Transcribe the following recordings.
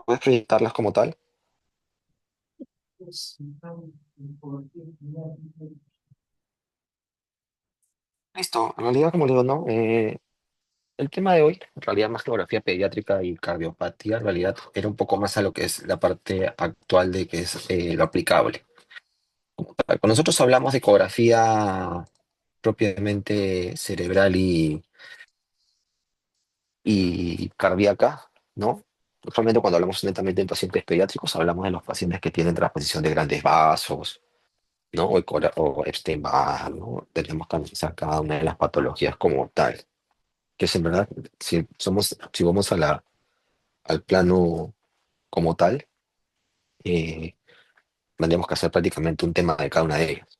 ¿Puedes proyectarlas como tal? Listo. En realidad, como digo, ¿no? El tema de hoy, en realidad más geografía pediátrica y cardiopatía, en realidad era un poco más a lo que es la parte actual de que es lo aplicable. Cuando nosotros hablamos de ecografía propiamente cerebral y cardíaca, ¿no? Usualmente cuando hablamos netamente de pacientes pediátricos, hablamos de los pacientes que tienen transposición de grandes vasos, ¿no? O Epstein-Barr, ¿no? Tenemos que analizar cada una de las patologías como tal, que es en verdad, si vamos al plano como tal, eh, tendríamos que hacer prácticamente un tema de cada una de ellas,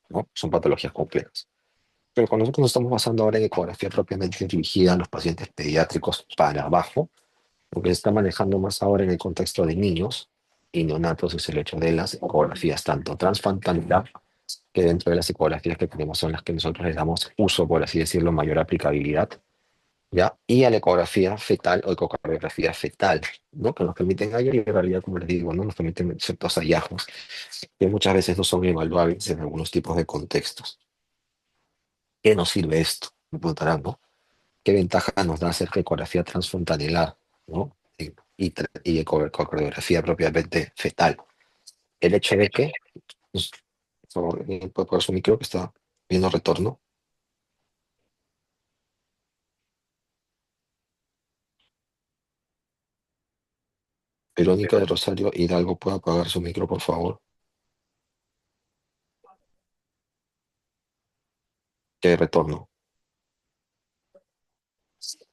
¿no? Son patologías complejas. Pero cuando nosotros nos estamos basando ahora en ecografía propiamente dirigida a los pacientes pediátricos para abajo, lo que se está manejando más ahora en el contexto de niños y neonatos es el hecho de las ecografías, tanto transfrontalidad, que dentro de las ecografías que tenemos son las que nosotros le damos uso, por así decirlo, mayor aplicabilidad, ¿ya? Y a la ecografía fetal o ecocardiografía fetal, ¿no? Que nos permiten hallar y en realidad, como les digo, ¿no? Nos permiten ciertos hallazgos que muchas veces no son evaluables en algunos tipos de contextos. ¿Qué nos sirve esto? Me preguntarán, ¿no? ¿Qué ventaja nos da hacer ecografía transfrontanelar, ¿no? Y ecocardiografía propiamente fetal? El hecho de que, pues, por favor, puede poner su micro que está viendo retorno. Verónica de Rosario Hidalgo, ¿puede apagar su micro, por favor? Que retorno.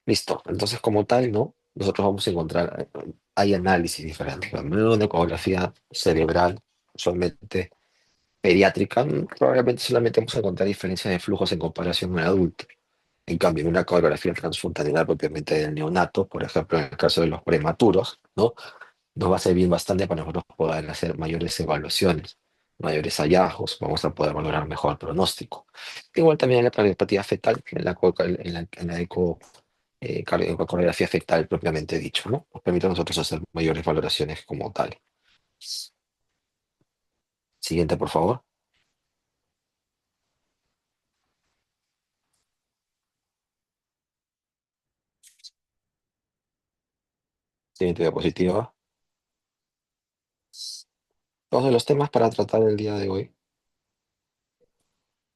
Listo. Entonces, como tal, ¿no? Nosotros vamos a encontrar, hay análisis diferentes. Primero, una ecografía cerebral, usualmente pediátrica, probablemente solamente vamos a encontrar diferencias de flujos en comparación al adulto. En cambio, en una ecografía transfrontanelar propiamente del neonato, por ejemplo, en el caso de los prematuros, ¿no? Nos va a servir bastante para nosotros poder hacer mayores evaluaciones, mayores hallazgos, vamos a poder valorar mejor pronóstico. Igual también en la cardiopatía fetal, en la ecocardiografía fetal propiamente dicho, ¿no? Nos permite a nosotros hacer mayores valoraciones como tal. Siguiente, por favor. Siguiente diapositiva. Todos los temas para tratar el día de hoy,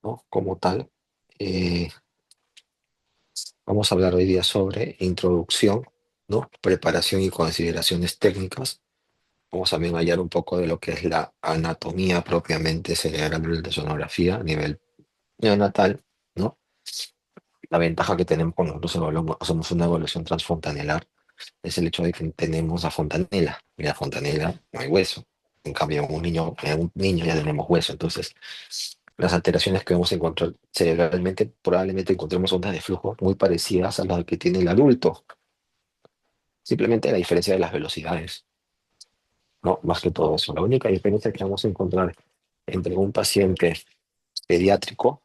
¿no? Como tal. Eh, Vamos a hablar hoy día sobre introducción, ¿no? Preparación y consideraciones técnicas. Vamos también a hallar un poco de lo que es la anatomía propiamente cerebral de sonografía a nivel neonatal, ¿no? La ventaja que tenemos cuando nosotros hacemos una evaluación transfontanelar es el hecho de que tenemos la fontanela. Y la fontanela no hay hueso. En cambio, en un niño ya tenemos hueso. Entonces, las alteraciones que vamos a encontrar cerebralmente, probablemente encontremos ondas de flujo muy parecidas a las que tiene el adulto. Simplemente la diferencia de las velocidades, ¿no? Más que todo eso. La única diferencia que vamos a encontrar entre un paciente pediátrico,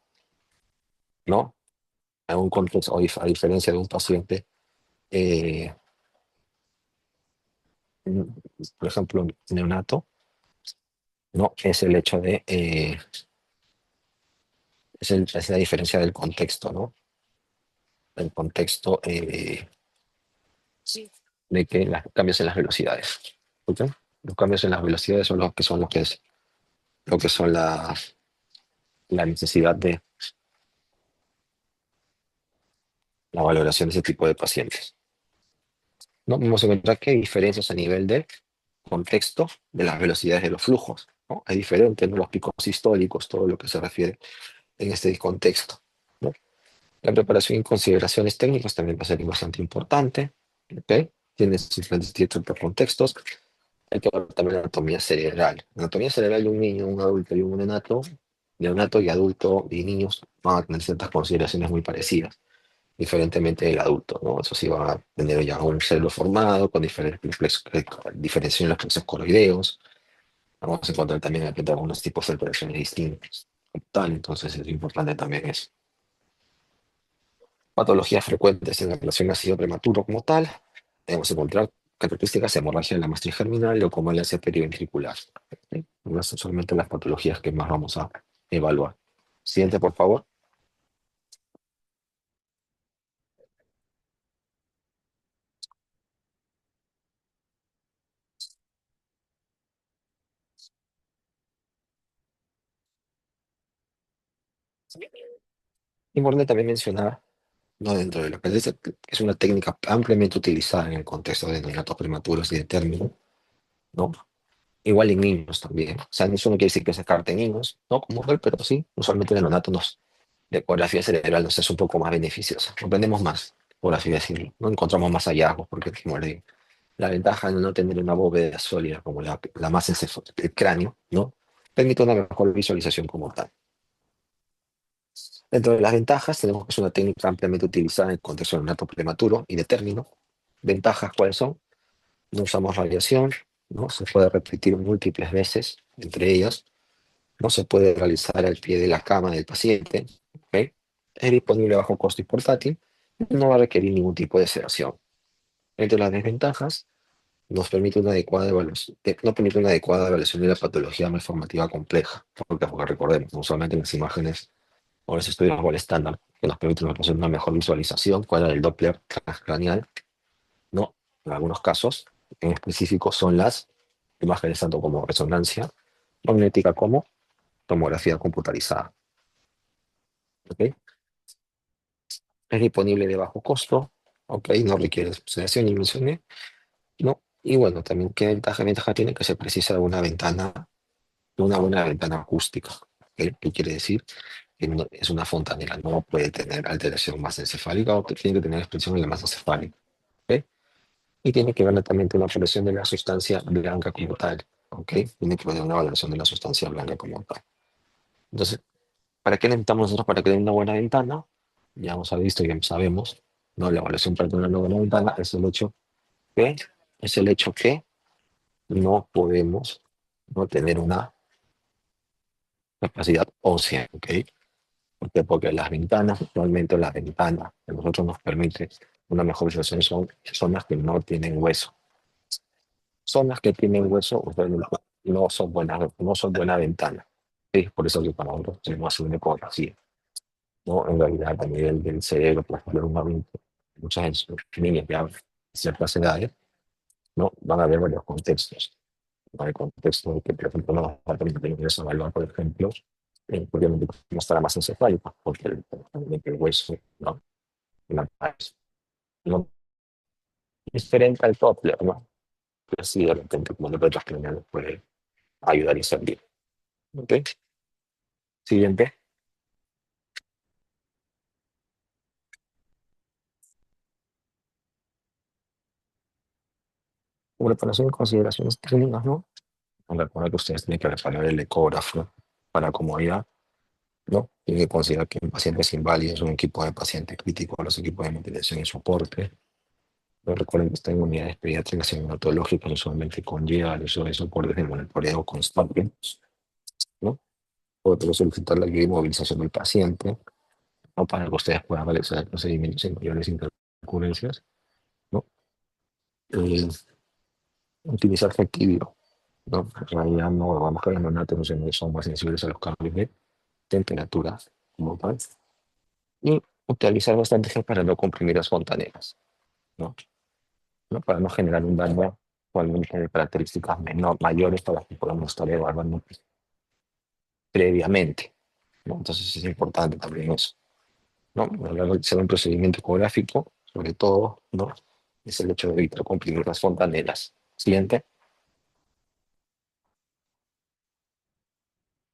¿no? En un contexto, a diferencia de un paciente, eh, por ejemplo, neonato, ¿no? Es el hecho de, es la diferencia del contexto, ¿no? El contexto de que los cambios en las velocidades. ¿Ok? Los cambios en las velocidades son lo que son la necesidad de la valoración de ese tipo de pacientes. ¿No? Vamos a encontrar que hay diferencias a nivel de contexto de las velocidades de los flujos, ¿no? Es diferente, ¿no? Los picos históricos, todo lo que se refiere en este contexto, ¿no? La preparación y consideraciones técnicas también va a ser bastante importante, ¿ok? Tiene sus diferentes tipos de contextos. Hay que ver también la anatomía cerebral. La anatomía cerebral de un niño, un adulto y un neonato y adulto y niños van a tener ciertas consideraciones muy parecidas, diferentemente del adulto, ¿no? Eso sí va a tener ya un cerebro formado con diferenciación en los plexos coroideos. Vamos a encontrar también aquí algunos tipos de alteraciones distintas. Tal, entonces es importante también eso. Patologías frecuentes en la relación nacido prematuro como tal. Debemos encontrar características de hemorragia de la matriz germinal o comalacia periventricular. ¿Ok? Estas son solamente las patologías que más vamos a evaluar. Siguiente, por favor. Importante también mencionar, ¿no? Dentro de lo que es una técnica ampliamente utilizada en el contexto de neonatos prematuros y de término, ¿no? Igual en niños también. O sea, eso no quiere decir que se descarte en niños, ¿no? Como tal, pero sí, usualmente en el neonato la ecografía cerebral nos es un poco más beneficiosa. Aprendemos más, por así decirlo. No encontramos más hallazgos, porque, como le digo, la ventaja de no tener una bóveda sólida como la masa el cráneo, ¿no? Permite una mejor visualización como tal. Dentro de las ventajas, tenemos que es una técnica ampliamente utilizada en el contexto del neonato prematuro y de término. Ventajas, ¿cuáles son? No usamos radiación, ¿no? Se puede repetir múltiples veces, entre ellas. No se puede realizar al pie de la cama del paciente. ¿Ok? Es disponible bajo costo y portátil. No va a requerir ningún tipo de sedación. Entre las desventajas, nos permite una adecuada evaluación, no permite una adecuada evaluación de la patología malformativa compleja. Porque recordemos, usualmente en las imágenes o los estudios Gold estándar, que nos permiten hacer una mejor visualización, cuál es el Doppler transcraneal, ¿no? En algunos casos, en específico, son las imágenes tanto como resonancia magnética como tomografía computarizada. ¿Ok? Es disponible de bajo costo, ¿ok? No requiere sedación ni mencioné, ¿no? Y bueno, también, ¿qué ventaja? Ventaja tiene que se precisa de una buena ventana acústica. ¿Ok? ¿Qué quiere decir? Que es una fontanela, no puede tener alteración masa encefálica o tiene que tener expresión en la masa encefálica. ¿Ok? Y tiene que ver también una evaluación de la sustancia blanca como tal. ¿Ok? Tiene que ver una valoración de la sustancia blanca como tal. Entonces, ¿para qué necesitamos nosotros para crear una buena ventana? Ya hemos visto, ya sabemos, ¿no? La evaluación para tener una buena ventana que, es el hecho que no podemos no tener una capacidad ósea, ¿ok? ¿Por qué? Porque las ventanas, actualmente las ventanas que a nosotros nos permite una mejor visualización son zonas que no tienen hueso. Zonas que tienen hueso usualmente no son buena ventana. Es por eso que para nosotros tenemos una ecografía, ¿no? En realidad, a nivel del cerebro, por ejemplo, un adulto, muchas niñas ya de ciertas edades, ¿no? Van a ver varios contextos. ¿No? El contexto de que, por ejemplo, no va a permitir evaluar, por ejemplo, obviamente cómo está la masa encefálica, porque el hueso, ¿no? La paz, ¿no? Es diferente al Doppler, ¿no? Pero sí, de repente, como Doppler transcranial puede ayudar y servir. ¿Ok? Siguiente. Preparación y consideraciones técnicas, ¿no? Recuerda que ustedes tienen que reparar el ecógrafo para comodidad, ¿no? Tienen que considerar que en pacientes inválidos, un equipo de pacientes críticos, los equipos de ventilación y soporte. No recuerden que están en unidades pediátricas y neonatológicas, usualmente conlleva el uso de soportes de monitoreo constante, ¿no? Otro solicitar la guía y movilización del paciente, ¿no? Para que ustedes puedan realizar el procedimiento sin mayores intercurrencias, ¿no? Eh, utilizar fectivo, ¿no? En realidad no vamos a ver neonatos, no son más sensibles a los cambios de temperatura como tal. Y utilizar bastante gel para no comprimir las fontaneras, ¿no? ¿No? Para no generar un daño actualmente de características mayores para las que podamos estar evaluando previamente, ¿no? Entonces es importante también eso, ¿no? A la hora de hacer un procedimiento ecográfico, sobre todo, ¿no? Es el hecho de evitar comprimir las fontanelas. Siguiente.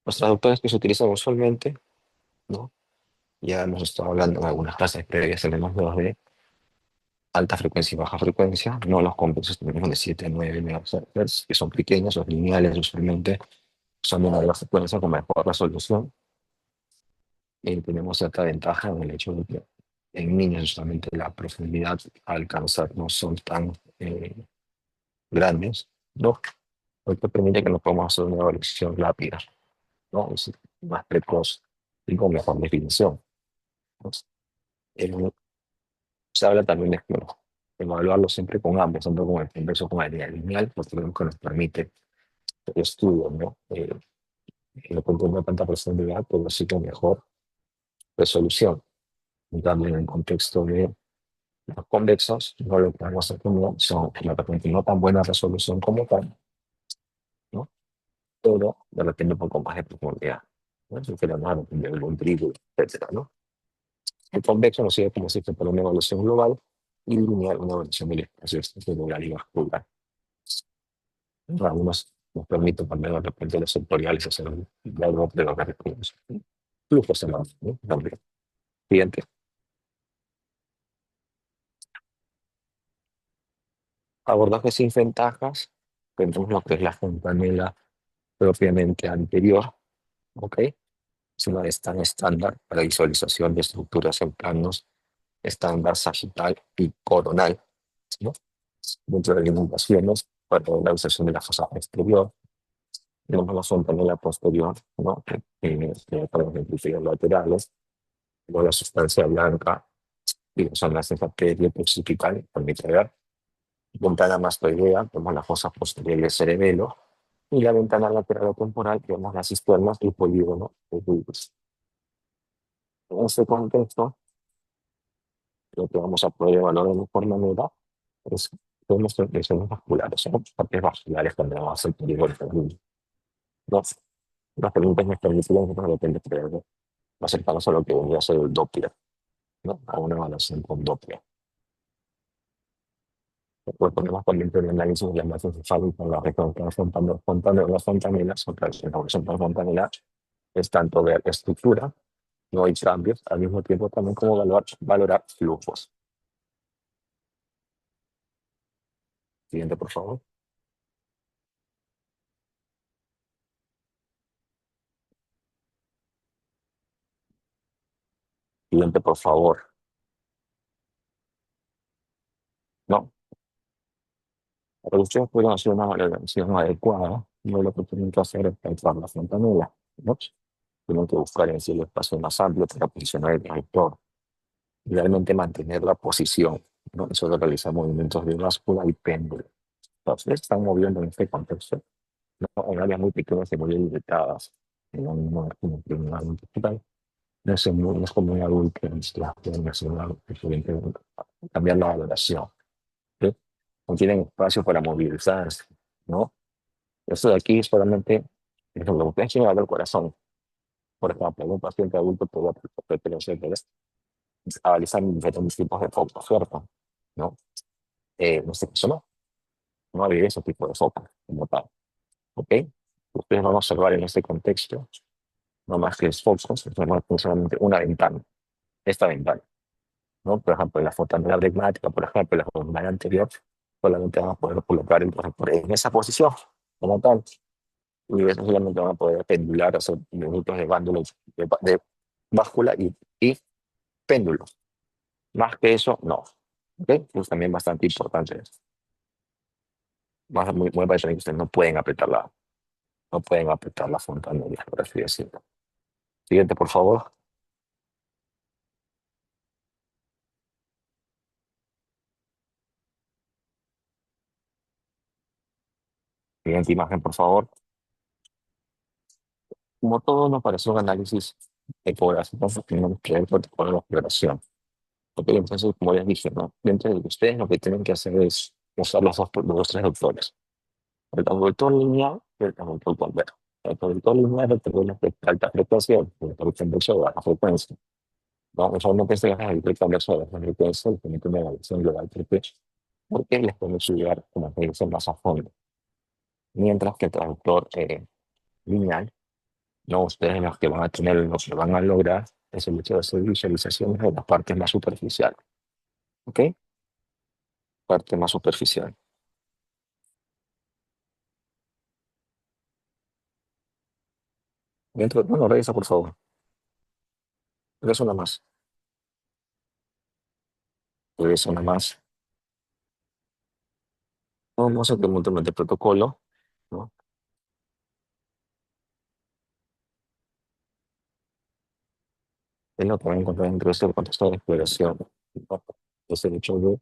Los traductores que se utilizan usualmente, ¿no? Ya hemos estado hablando en algunas clases previas, tenemos dos de alta frecuencia y baja frecuencia, no los complejos tenemos de 7 a 9 MHz, que son pequeños, los lineales usualmente son de una baja frecuencia con mejor resolución. Y tenemos cierta ventaja en el hecho de que en niños usualmente la profundidad a alcanzar no son tan grandes, ¿no? Lo que permite que nos podamos hacer una evaluación rápida, ¿no? Es más precoz y con mejor definición. ¿No? Eh, se habla también de, bueno, evaluarlo siempre con ambos, tanto con el convexo como la línea lineal, porque es lo que nos permite el estudio, ¿no? No contiene tanta profundidad, pero sí con mejor resolución. En cambio, en el contexto de los convexos, no lo que vamos a tener son, de repente, no tan buena resolución como tal, ¿no? Pero de repente un poco más de profundidad, ¿no? Si queremos depender de un trigo, etcétera, ¿no? El convexo nos sirve como si fuera una evaluación global y lineal una evaluación del espacio cerebral y vascular. Algunos nos permiten también de repente los sectoriales hacer algo de lo que requerimos. Flujos en la, ¿no? También. Siguiente. Abordaje sin ventajas. Tenemos lo que es la fontanela propiamente anterior, ¿ok? Es una tan estándar para visualización de estructuras en planos estándar sagital y coronal, ¿no? Dentro de limitaciones para la visualización de la fosa exterior, tenemos la fontanela posterior, ¿no? Para los ejemplificados laterales, luego la sustancia blanca y los enlaces arterial occipital, permite ver. Ventana mastoidea, vemos la fosa posterior del cerebelo, y la ventana lateral o temporal, vemos las cisternas y el polígono de Willis. En este contexto, lo que vamos a poder evaluar de mejor manera es vemos lesiones vasculares, ¿no? Partes vasculares cuando vamos a hacer polígono de Willis. Dos, las preguntas nos permitirán de repente prever, acercarnos a lo que vendría a ser el Doppler, ¿no? A una evaluación con Doppler. Después podemos también tener el análisis de la masa encefálica con la región de las fontanilas, o transformación por fontanela, es tanto ver estructura, no hay cambios, al mismo tiempo también como valorar flujos. Siguiente, por favor. Siguiente, por favor. No, pero ustedes pueden hacer una valoración adecuada, no lo que tienen que hacer es pensar la fontanela, ¿no? Tienen que buscar en sí el espacio más amplio para posicionar el trayector, realmente mantener la posición, ¿no? Eso lo realiza movimientos de báscula y péndulo. Entonces, están moviendo en este contexto, ¿no? En áreas muy pequeñas y muy limitadas. No, no, como que un adulto total. No es como un adulto que necesita nacional, que pueden cambiar la valoración. ¿Sí? No tienen espacio para movilizarse, ¿no? Esto de aquí es solamente, por ejemplo, ustedes tienen el corazón. Por ejemplo, un paciente adulto puede analizar diferentes tipos de focos, ¿cierto? ¿No? En este caso no había ese tipo de focos como tal. ¿Ok? Ustedes van a observar en este contexto, no más que es focos, es solamente una ventana, esta ventana, ¿no? Por ejemplo, en la fontanela pragmática, por ejemplo, en la fontanela anterior, solamente van a poder colocar el corrector en esa posición, como tal, y eso solamente van a poder pendular, hacer minutos de bándulos de báscula y péndulo. Más que eso, no. ¿Ok? Es también bastante importante. Más muy parece que ustedes no pueden apretar la fontanela, por así decirlo. Siguiente, por favor. Siguiente imagen, por favor. Como todo nos parece un análisis ecográfico, tenemos que ver el protocolo de exploración. Ok, entonces, como les dije, ¿no? Dentro de ustedes lo que tienen que hacer es usar los tres doctores. El traductor lineal y el traductor completo. El traductor lineal es el de alta frecuencia, el traductor de baja frecuencia. No, usualmente se gana el converso de baja frecuencia, el permite una evaluación global frecuencia, porque les puede ayudar como que dicen más a fondo. Mientras que el traductor lineal, no, ustedes los que van a tener, lo que van a lograr es el hecho de hacer visualizaciones de las partes más superficiales. ¿Ok? Parte más superficial. Dentro, bueno, revisa por favor. Revisa una más. Revisa una más. Vamos a implementar el protocolo, ¿no? Es lo que van a encontrar dentro de este contexto de exploración, ¿no? Es el hecho de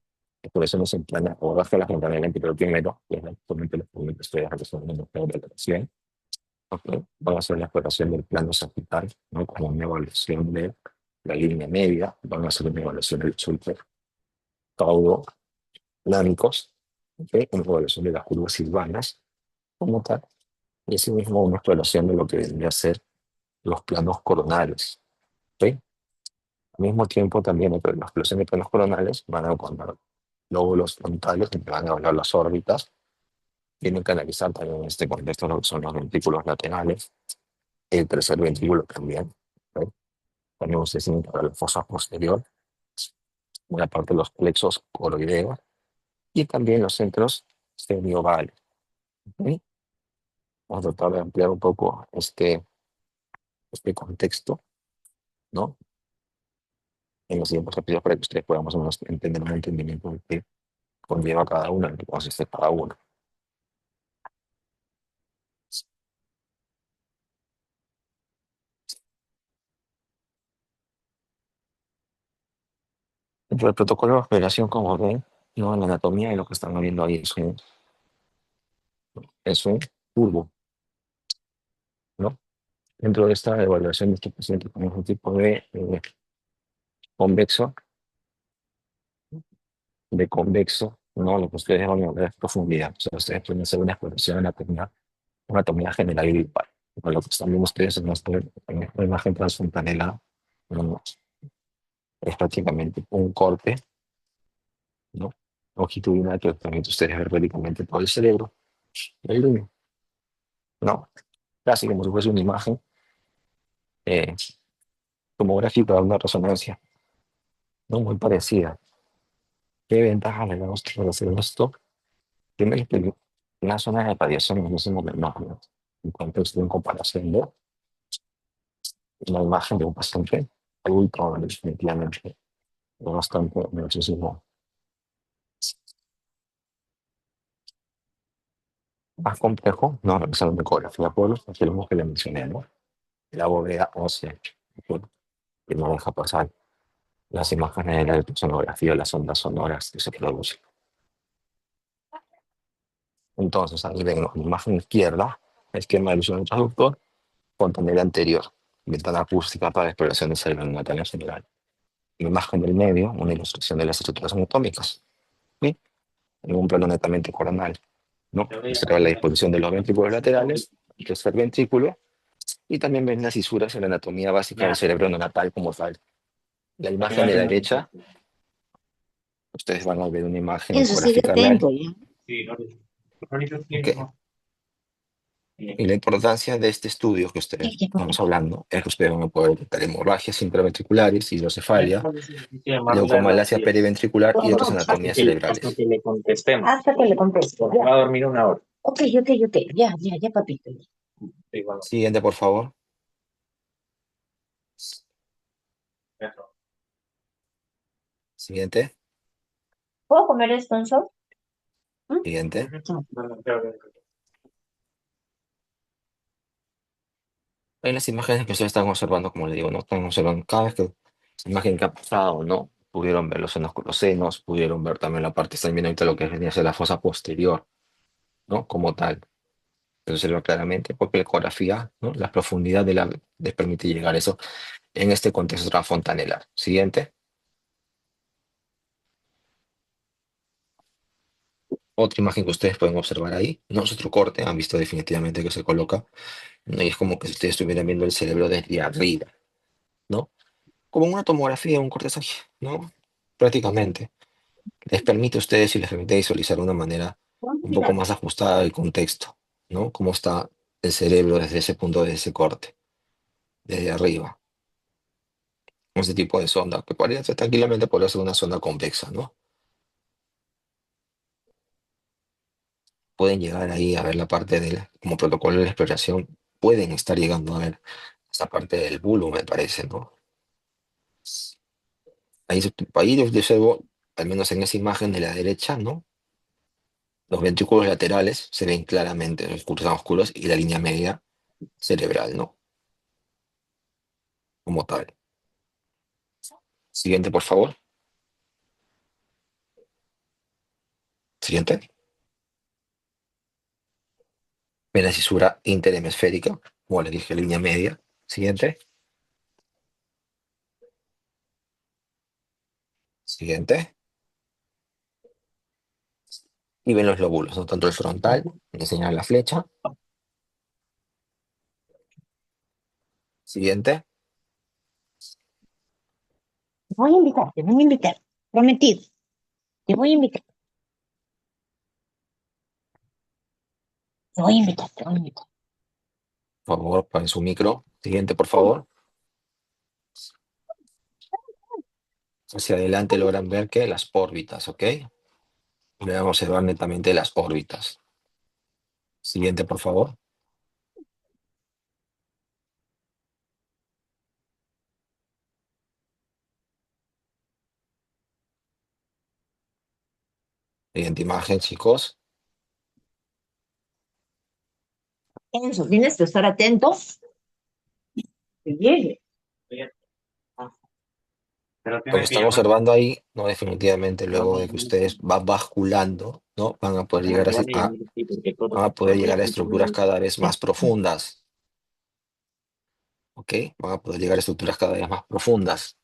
exploraciones en plana o baja la fontanela anterior primero, que es actualmente los que estoy realizando en el de la relación. Ok, van a hacer la exploración del plano sagital, ¿no? Como una evaluación de la línea media, van a hacer una evaluación del sulfur caudo-lámicos, ¿ok? Una evaluación de las curvas silvanas, como tal, y asimismo una exploración de lo que vendría a ser los planos coronales, ¿ok? Al mismo tiempo también entre la explosión de planos coronales van a encontrar lóbulos frontales que van a evaluar las órbitas, tienen que analizar también en este contexto lo que son los ventrículos laterales, el tercer ventrículo también, ¿ok? También ustedes tienen que ver la fosa posterior, una parte de los plexos coroideos y también los centros semiovales, ¿ok? Vamos a tratar de ampliar un poco este contexto, ¿no? En los siguientes capítulos para que ustedes puedan más o menos entender un entendimiento de qué conlleva cada uno, en qué consiste cada uno. Dentro del protocolo de operación, como ven, ¿no? En la anatomía y lo que están viendo ahí es un turbo, ¿no? Dentro de esta evaluación de este paciente con un tipo convexo, de convexo, ¿no? Lo que ustedes van a ver es profundidad. O sea, ustedes pueden hacer una exploración anatomía, una anatomía general y grupal. Con lo que están viendo ustedes en la imagen transfontanela, ¿no? Es prácticamente un corte, ¿no? Longitudinal que permite a ustedes ver prácticamente todo el cerebro. El lumen, ¿no? Casi como si fuese una imagen eh, tomográfica de una resonancia, ¿no? Muy parecida. ¿Qué ventajas le damos para hacer esto? Primero que la zona de radiación en ese momento, no, en contexto en comparación de una imagen de un paciente adulto, definitivamente, es bastante muchísimo más complejo, no realizar una ecografía por los que le mencioné, ¿no? La bóveda ósea, ¿ok? Que no deja pasar las imágenes de la sonografía o las ondas sonoras que se producen. Entonces, ahí ven, ¿no? En la imagen izquierda, esquema del uso traductor, fontanela anterior, ventana acústica para exploración de cerebro natal en general. En la imagen del medio, una ilustración de las estructuras anatómicas, ¿sí? En un plano netamente coronal, ¿no? Observa la disposición de los ventrículos laterales, el tercer ventrículo, y también ven las cisuras en la anatomía básica del cerebro neonatal como tal. La imagen de la derecha, ustedes van a ver una imagen Eso sí lo ecográfica real, tengo ya. ¿ok? Y la importancia de este estudio que Ya, ustedes ya, estamos papito. hablando es que ustedes van a poder detectar hemorragias intraventriculares, hidrocefalia, Sí, llamarle a las leucomalacia 10. periventricular y otras Hasta anatomías hasta cerebrales. que le contestemos. Hasta que le conteste. Va a dormir una hora. Ok, ok, ok. Ya, ya, ya, papito. Sí, bueno, Siguiente, por favor. eso. Siguiente, ¿Puedo comer esto en sol? ¿Mm? siguiente. Ujú. Bueno, creo que- En las imágenes que ustedes están observando, como les digo, no están observando cada vez que la imagen que ha pasado, ¿no? Pudieron ver los senos con los senos, pudieron ver también la parte, están viendo ahorita lo que venía a ser la fosa posterior, ¿no? Como tal. Eso se ve claramente porque la ecografía, ¿no? La profundidad les permite llegar a eso en este contexto transfontanelar. Siguiente. Otra imagen que ustedes pueden observar ahí, no es otro corte, han visto definitivamente que se coloca, ¿no? Y es como que si ustedes estuvieran viendo el cerebro desde arriba, ¿no? Como una tomografía, un corte sagittal, ¿no? Prácticamente. Les permite a ustedes y les permite visualizar de una manera un poco más ajustada al contexto, ¿no? Cómo está el cerebro desde ese punto, de ese corte, desde arriba. Ese tipo de sonda, que podría ser tranquilamente podría ser una sonda convexa, ¿no? Pueden llegar ahí a ver la parte del, como protocolo de exploración, pueden estar llegando a ver esta parte del bulo, me parece, ¿no? Ahí, ahí yo observo, al menos en esa imagen de la derecha, ¿no? Los ventrículos laterales se ven claramente, los cursos oscuros y la línea media cerebral, ¿no? Como tal. Siguiente, por favor. Siguiente. Ven la cisura interhemisférica, como le dije, línea media. Siguiente. Siguiente. Y ven los lóbulos, ¿no? Tanto el frontal, me señala la flecha. Siguiente. Te voy a invitar, te voy a invitar. Prometido. Te voy a invitar, te voy a invitar, te voy a invitar. Por favor, para su micro. Siguiente, por favor. Hacia adelante logran ver que las órbitas, ¿ok? Le vamos a observar netamente las órbitas. Siguiente, por favor. Siguiente imagen, chicos. Enzo, tienes que estar atento. Que llegue. Pero Lo que tienes que están llamar. observando ahí, no definitivamente, luego de que ustedes van basculando, ¿no? Van a poder llegar van a poder llegar a estructuras cada vez más profundas, ¿ok? Van a poder llegar a estructuras cada vez más profundas,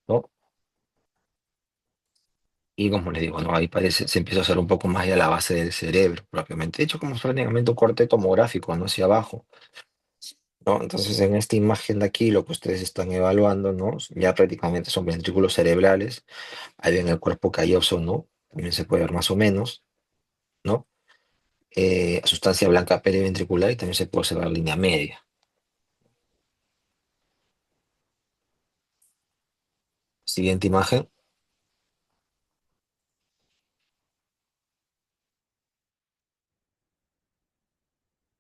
¿no? Y como les digo, ¿no? Ahí parece, se empieza a hacer un poco más ya la base del cerebro, propiamente. De hecho, como prácticamente un corte tomográfico, ¿no? Hacia abajo, ¿no? Entonces, en esta imagen de aquí, lo que ustedes están evaluando, ¿no? Ya prácticamente son ventrículos cerebrales. Ahí ven el cuerpo calloso, ¿no? También se puede ver más o menos, ¿no? Sustancia blanca periventricular y también se puede observar línea media. Siguiente imagen.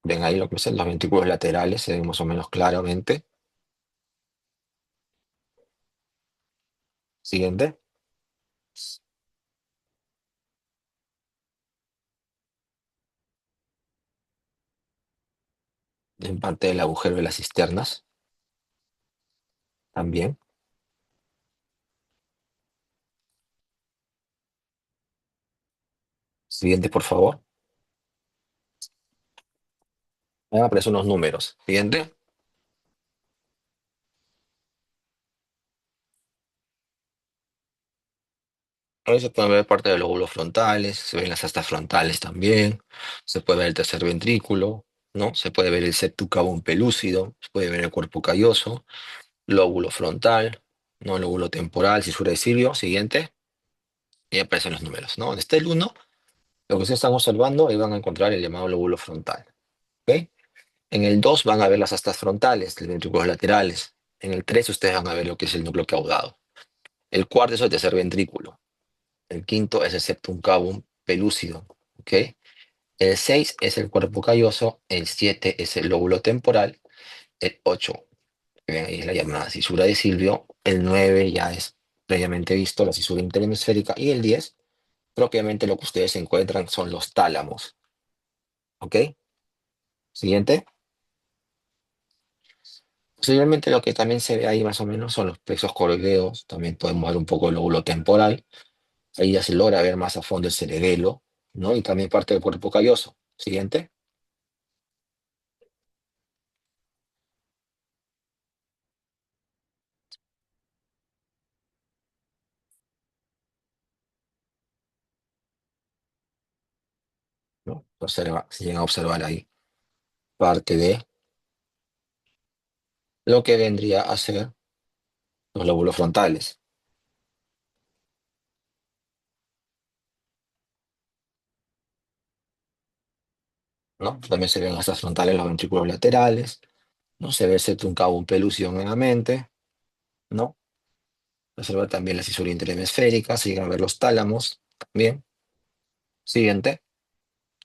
Ven ahí lo que son los ventrículos laterales, se ven más o menos claramente. Siguiente. En parte del agujero de las cisternas, también. Siguiente, por favor. Van a aparecer unos números. Siguiente. Ahí se pueden ver parte de los lóbulos frontales, se ven las astas frontales también, se puede ver el tercer ventrículo, ¿no? Se puede ver el septum cavum pelúcido, se puede ver el cuerpo calloso, lóbulo frontal, ¿no? Lóbulo temporal, cisura de Silvio. Siguiente. Y aparecen los números, ¿no? Donde está el uno, lo que ustedes están observando, ahí van a encontrar el llamado lóbulo frontal, ¿ok? En el 2 van a ver las astas frontales, los ventrículos laterales. En el 3 ustedes van a ver lo que es el núcleo caudado. El cuarto es el tercer ventrículo. El quinto es el septum cavum pelúcido, ¿ok? El 6 es el cuerpo calloso. El 7 es el lóbulo temporal. El 8, que ven ahí, es la llamada cisura de Silvio. El 9 ya es previamente visto, la cisura interhemisférica. Y el 10, propiamente lo que ustedes encuentran son los tálamos, ¿ok? Siguiente. Posiblemente lo que también se ve ahí más o menos son los plexos coroideos. También podemos ver un poco el lóbulo temporal. Ahí ya se logra ver más a fondo el cerebelo, ¿no? Y también parte del cuerpo calloso. Siguiente. ¿No? Se llega a observar ahí parte de lo que vendría a ser los lóbulos frontales, ¿no? También se ven estas frontales, los ventrículos laterales, ¿no? Se ve el septum cavum pellucidum nuevamente, ¿no? Se ve también la cisura interhemisférica, se llegan a ver los tálamos también. Siguiente,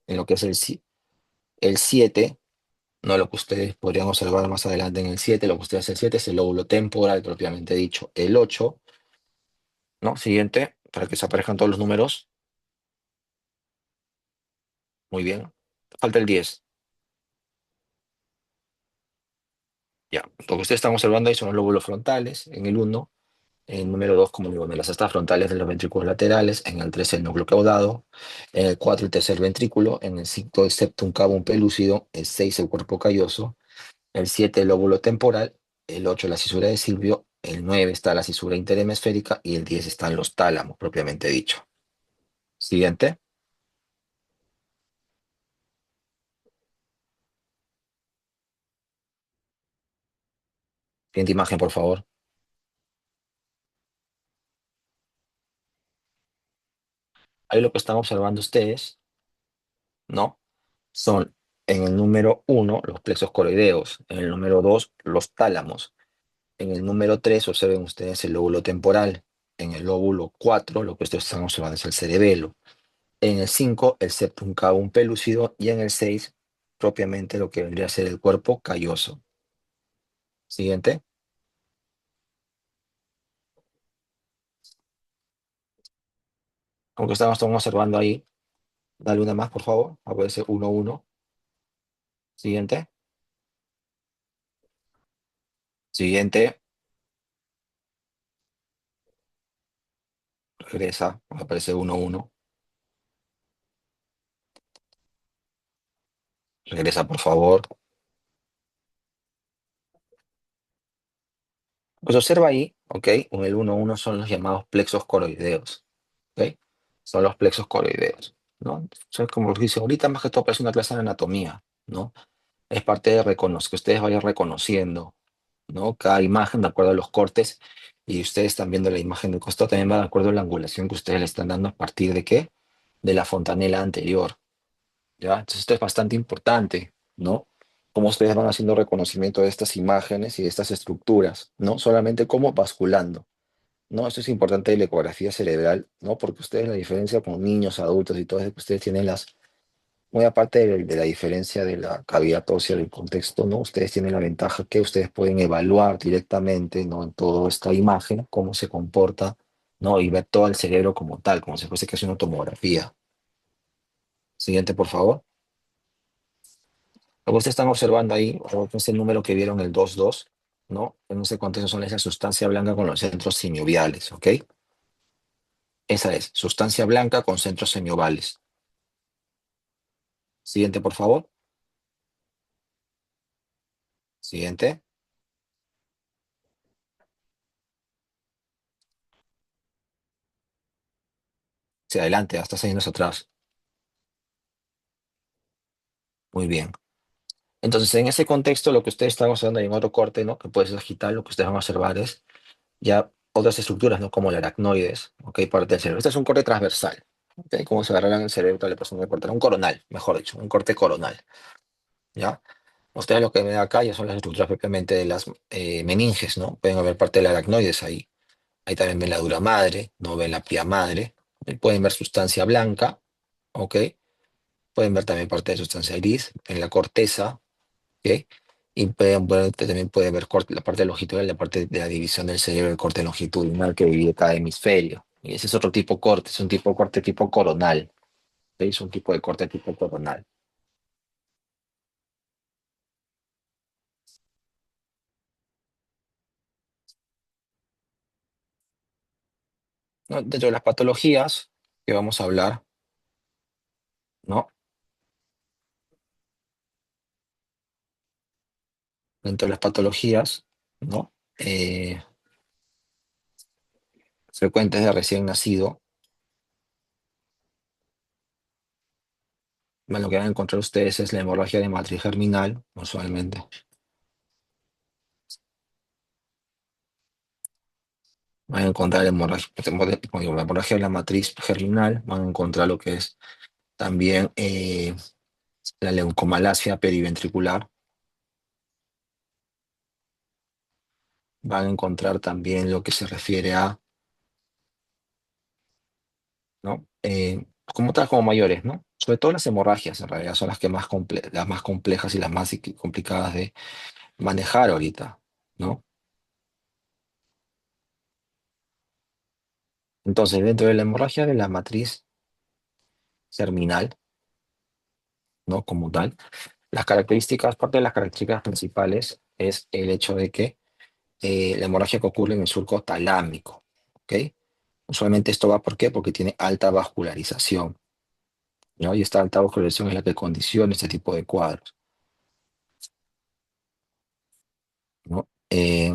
en lo que es el 7, ¿no? Lo que ustedes podrían observar más adelante en el 7, lo que ustedes hacen el 7 es el lóbulo temporal propiamente dicho. El 8, ¿no? Siguiente, para que se aparezcan todos los números. Muy bien. Falta el 10. Ya, lo que ustedes están observando ahí son los lóbulos frontales en el 1. En el número 2, como digo, en las astas frontales de los ventrículos laterales. En el 3, el núcleo caudado. En el 4, el tercer ventrículo. En el 5, el septum cavum pelúcido. El 6, el cuerpo calloso. El 7, el lóbulo temporal. El 8, la cisura de Silvio. El 9 está la cisura interhemisférica. Y el 10 están los tálamos, propiamente dicho. Siguiente. Siguiente imagen, por favor. Ahí lo que están observando ustedes, ¿no? Son en el número 1 los plexos coroideos. En el número 2 los tálamos. En el número 3 observen ustedes el lóbulo temporal. En el lóbulo 4 lo que ustedes están observando es el cerebelo. En el 5 el septum cavum pelúcido. Y en el 6 propiamente lo que vendría a ser el cuerpo calloso. Siguiente. Aunque estamos observando ahí, dale una más, por favor. Aparece 1, 1. Siguiente. Siguiente. Regresa. Aparece 1, 1. Regresa, por favor. Pues observa ahí, ¿ok? En el 1-1 son los llamados plexos coroideos, ¿ok? Son los plexos coroideos, ¿no? Entonces, como os dice, ahorita más que todo parece una clase de anatomía, ¿no? Es parte de reconocer, que ustedes vayan reconociendo, ¿no? Cada imagen de acuerdo a los cortes y ustedes están viendo la imagen del costado, también va de acuerdo a la angulación que ustedes le están dando a partir de qué? De la fontanela anterior, ¿ya? Entonces esto es bastante importante, ¿no? Cómo ustedes van haciendo reconocimiento de estas imágenes y de estas estructuras, ¿no? Solamente como basculando, ¿no? Esto es importante de la ecografía cerebral, ¿no? Porque ustedes la diferencia con niños, adultos y todo eso, que ustedes tienen muy aparte de la diferencia de la cavidad ósea del contexto, ¿no? Ustedes tienen la ventaja que ustedes pueden evaluar directamente, ¿no? En toda esta imagen, cómo se comporta, ¿no? Y ver todo el cerebro como tal, como si fuese que es una tomografía. Siguiente, por favor. Lo que ustedes están observando ahí, o es el número que vieron, el 2-2, ¿no? En ese contexto son esa sustancia blanca con los centros sinoviales, ¿ok? Esa es, sustancia blanca con centros semiovales. Siguiente, por favor. Siguiente. Hacia adelante, hasta 6 años atrás. Muy bien. Entonces, en ese contexto, lo que ustedes están observando en otro corte, ¿no? Que puede ser digital, lo que ustedes van a observar es ya otras estructuras, ¿no? Como el aracnoides, ¿ok? Parte del cerebro. Este es un corte transversal, ¿ok? Como se agarrarán el cerebro de la persona que cortará un coronal, mejor dicho, un corte coronal, ¿ya? Ustedes lo que ven acá ya son las estructuras propiamente de las meninges, ¿no? Pueden haber parte del aracnoides ahí. Ahí también ven la dura madre, no ven la pía madre. Pueden ver sustancia blanca, ¿ok? Pueden ver también parte de sustancia gris en la corteza, ¿ok? Y también pueden ver la parte longitudinal, la parte de la división del cerebro, el corte longitudinal que divide cada hemisferio. Y ese es otro tipo de corte, es un tipo de corte tipo coronal, ¿ok? Es un tipo de corte tipo coronal, ¿no? Dentro de las patologías que vamos a hablar, ¿no? Dentro de las patologías, ¿no? Frecuentes de recién nacido, bueno, lo que van a encontrar ustedes es la hemorragia de matriz germinal, usualmente. Van a encontrar la hemorragia de la matriz germinal, van a encontrar lo que es también la leucomalacia periventricular, van a encontrar también lo que se refiere a, ¿no? Como tal, como mayores, ¿no? Sobre todo las hemorragias, en realidad, son las que las más complejas y las más complicadas de manejar ahorita, ¿no? Entonces, dentro de la hemorragia de la matriz germinal, ¿no? Como tal, las características, parte de las características principales es el hecho de que la hemorragia que ocurre en el surco talámico. ¿Ok? Usualmente esto va, ¿por qué? Porque tiene alta vascularización, ¿no? Y esta alta vascularización es la que condiciona este tipo de cuadros, ¿no? Y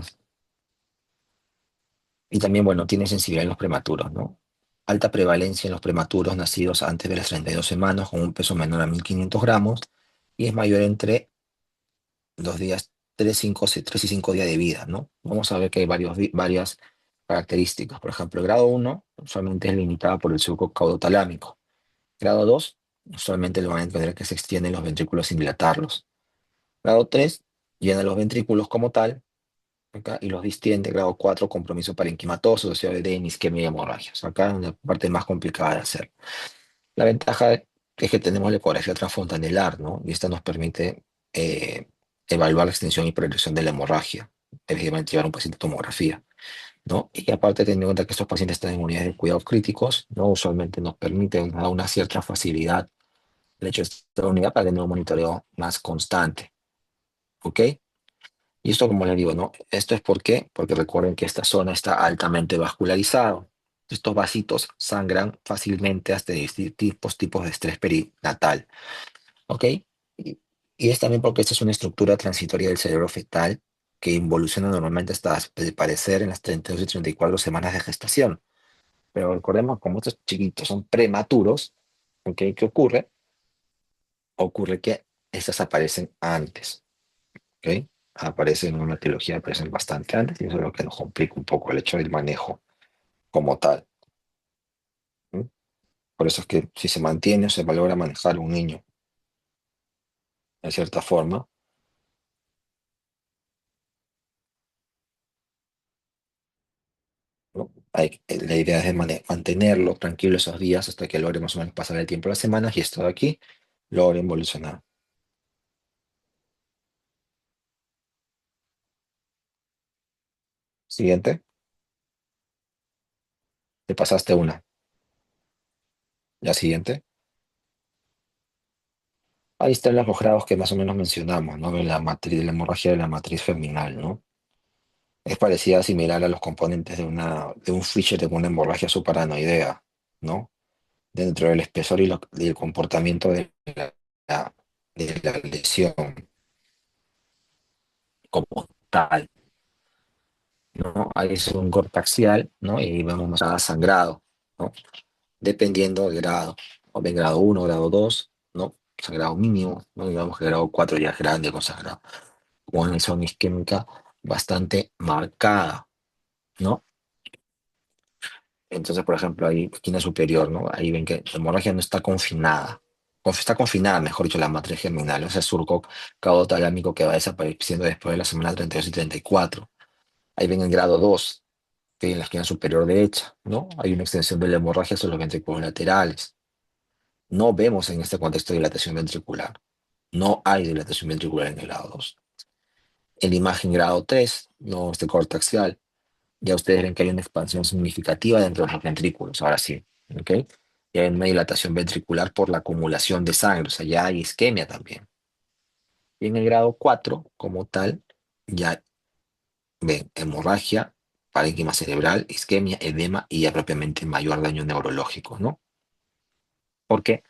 también, bueno, tiene sensibilidad en los prematuros, ¿no? Alta prevalencia en los prematuros nacidos antes de las 32 semanas con un peso menor a 1.500 gramos y es mayor entre los días 3 y 5 días de vida, ¿no? Vamos a ver que hay varias características. Por ejemplo, el grado 1 usualmente es limitado por el surco caudotalámico. Grado 2 usualmente lo van a entender que se extienden los ventrículos sin dilatarlos. Grado 3 llena los ventrículos como tal, acá, y los distiende. Grado 4 compromiso parenquimatoso, asociado de edema, isquemia y hemorragias. Acá es la parte más complicada de hacer. La ventaja es que tenemos la ecografía transfontanelar, ¿no? Y esta nos permite evaluar la extensión y progresión de la hemorragia. Evidentemente llevar a un paciente a tomografía, ¿no? Y aparte, teniendo en cuenta que estos pacientes están en unidades de cuidados críticos, ¿no? Usualmente nos permite, nos da una cierta facilidad el hecho de esta unidad para tener un monitoreo más constante, ¿ok? Y esto, como les digo, ¿no? Esto es por qué, porque recuerden que esta zona está altamente vascularizado. Estos vasitos sangran fácilmente hasta distintos tipos de estrés perinatal, ¿ok? Y, y es también porque esta es una estructura transitoria del cerebro fetal que involuciona normalmente hasta desaparecer en las 32 y 34 semanas de gestación. Pero recordemos, como estos chiquitos son prematuros, ¿ok? ¿Qué ocurre? Ocurre que estas aparecen antes, ¿ok? Aparecen en una trilogía, aparecen bastante antes y eso es lo que nos complica un poco el hecho del manejo como tal. ¿Mm? Por eso es que si se mantiene o se valora manejar un niño de cierta forma, ¿no? La idea es de mantenerlo tranquilo esos días hasta que logre más o menos pasar el tiempo, las semanas y esto de aquí logre evolucionar. Siguiente, te pasaste una. La siguiente. Ahí están los grados que más o menos mencionamos, ¿no? De la matriz, de la hemorragia de la matriz germinal, ¿no? Es parecida, similar a los componentes de un Fisher de una hemorragia subaracnoidea, ¿no? Dentro del espesor y el comportamiento la- de la lesión como tal, ¿no? Ahí es un corte axial, ¿no? Y ahí vemos más sangrado, ¿no? Dependiendo del grado, o de grado 1, grado 2, ¿no? Sangrado mínimo, ¿no? Digamos que grado 4 ya es grande con sangrado, con una zona isquémica bastante marcada, ¿no? Entonces, por ejemplo, ahí, esquina superior, ¿no? Ahí ven que la hemorragia no está confinada. Está confinada, mejor dicho, la matriz germinal, o sea, surco caudatalámico que va desapareciendo después de la semana 32 y 34. Ahí ven el grado 2, que en la esquina superior derecha, ¿no? Hay una extensión de la hemorragia sobre los ventrículos laterales. No vemos en este contexto dilatación ventricular. No hay dilatación ventricular en el grado 2. En la imagen grado 3, no este corte axial, ya ustedes ven que hay una expansión significativa dentro de los ventrículos, ahora sí, ¿ok? Y hay una dilatación ventricular por la acumulación de sangre, o sea, ya hay isquemia también. Y en el grado 4, como tal, ya ven hemorragia, parénquima cerebral, isquemia, edema y ya propiamente mayor daño neurológico, ¿no? ¿Por qué?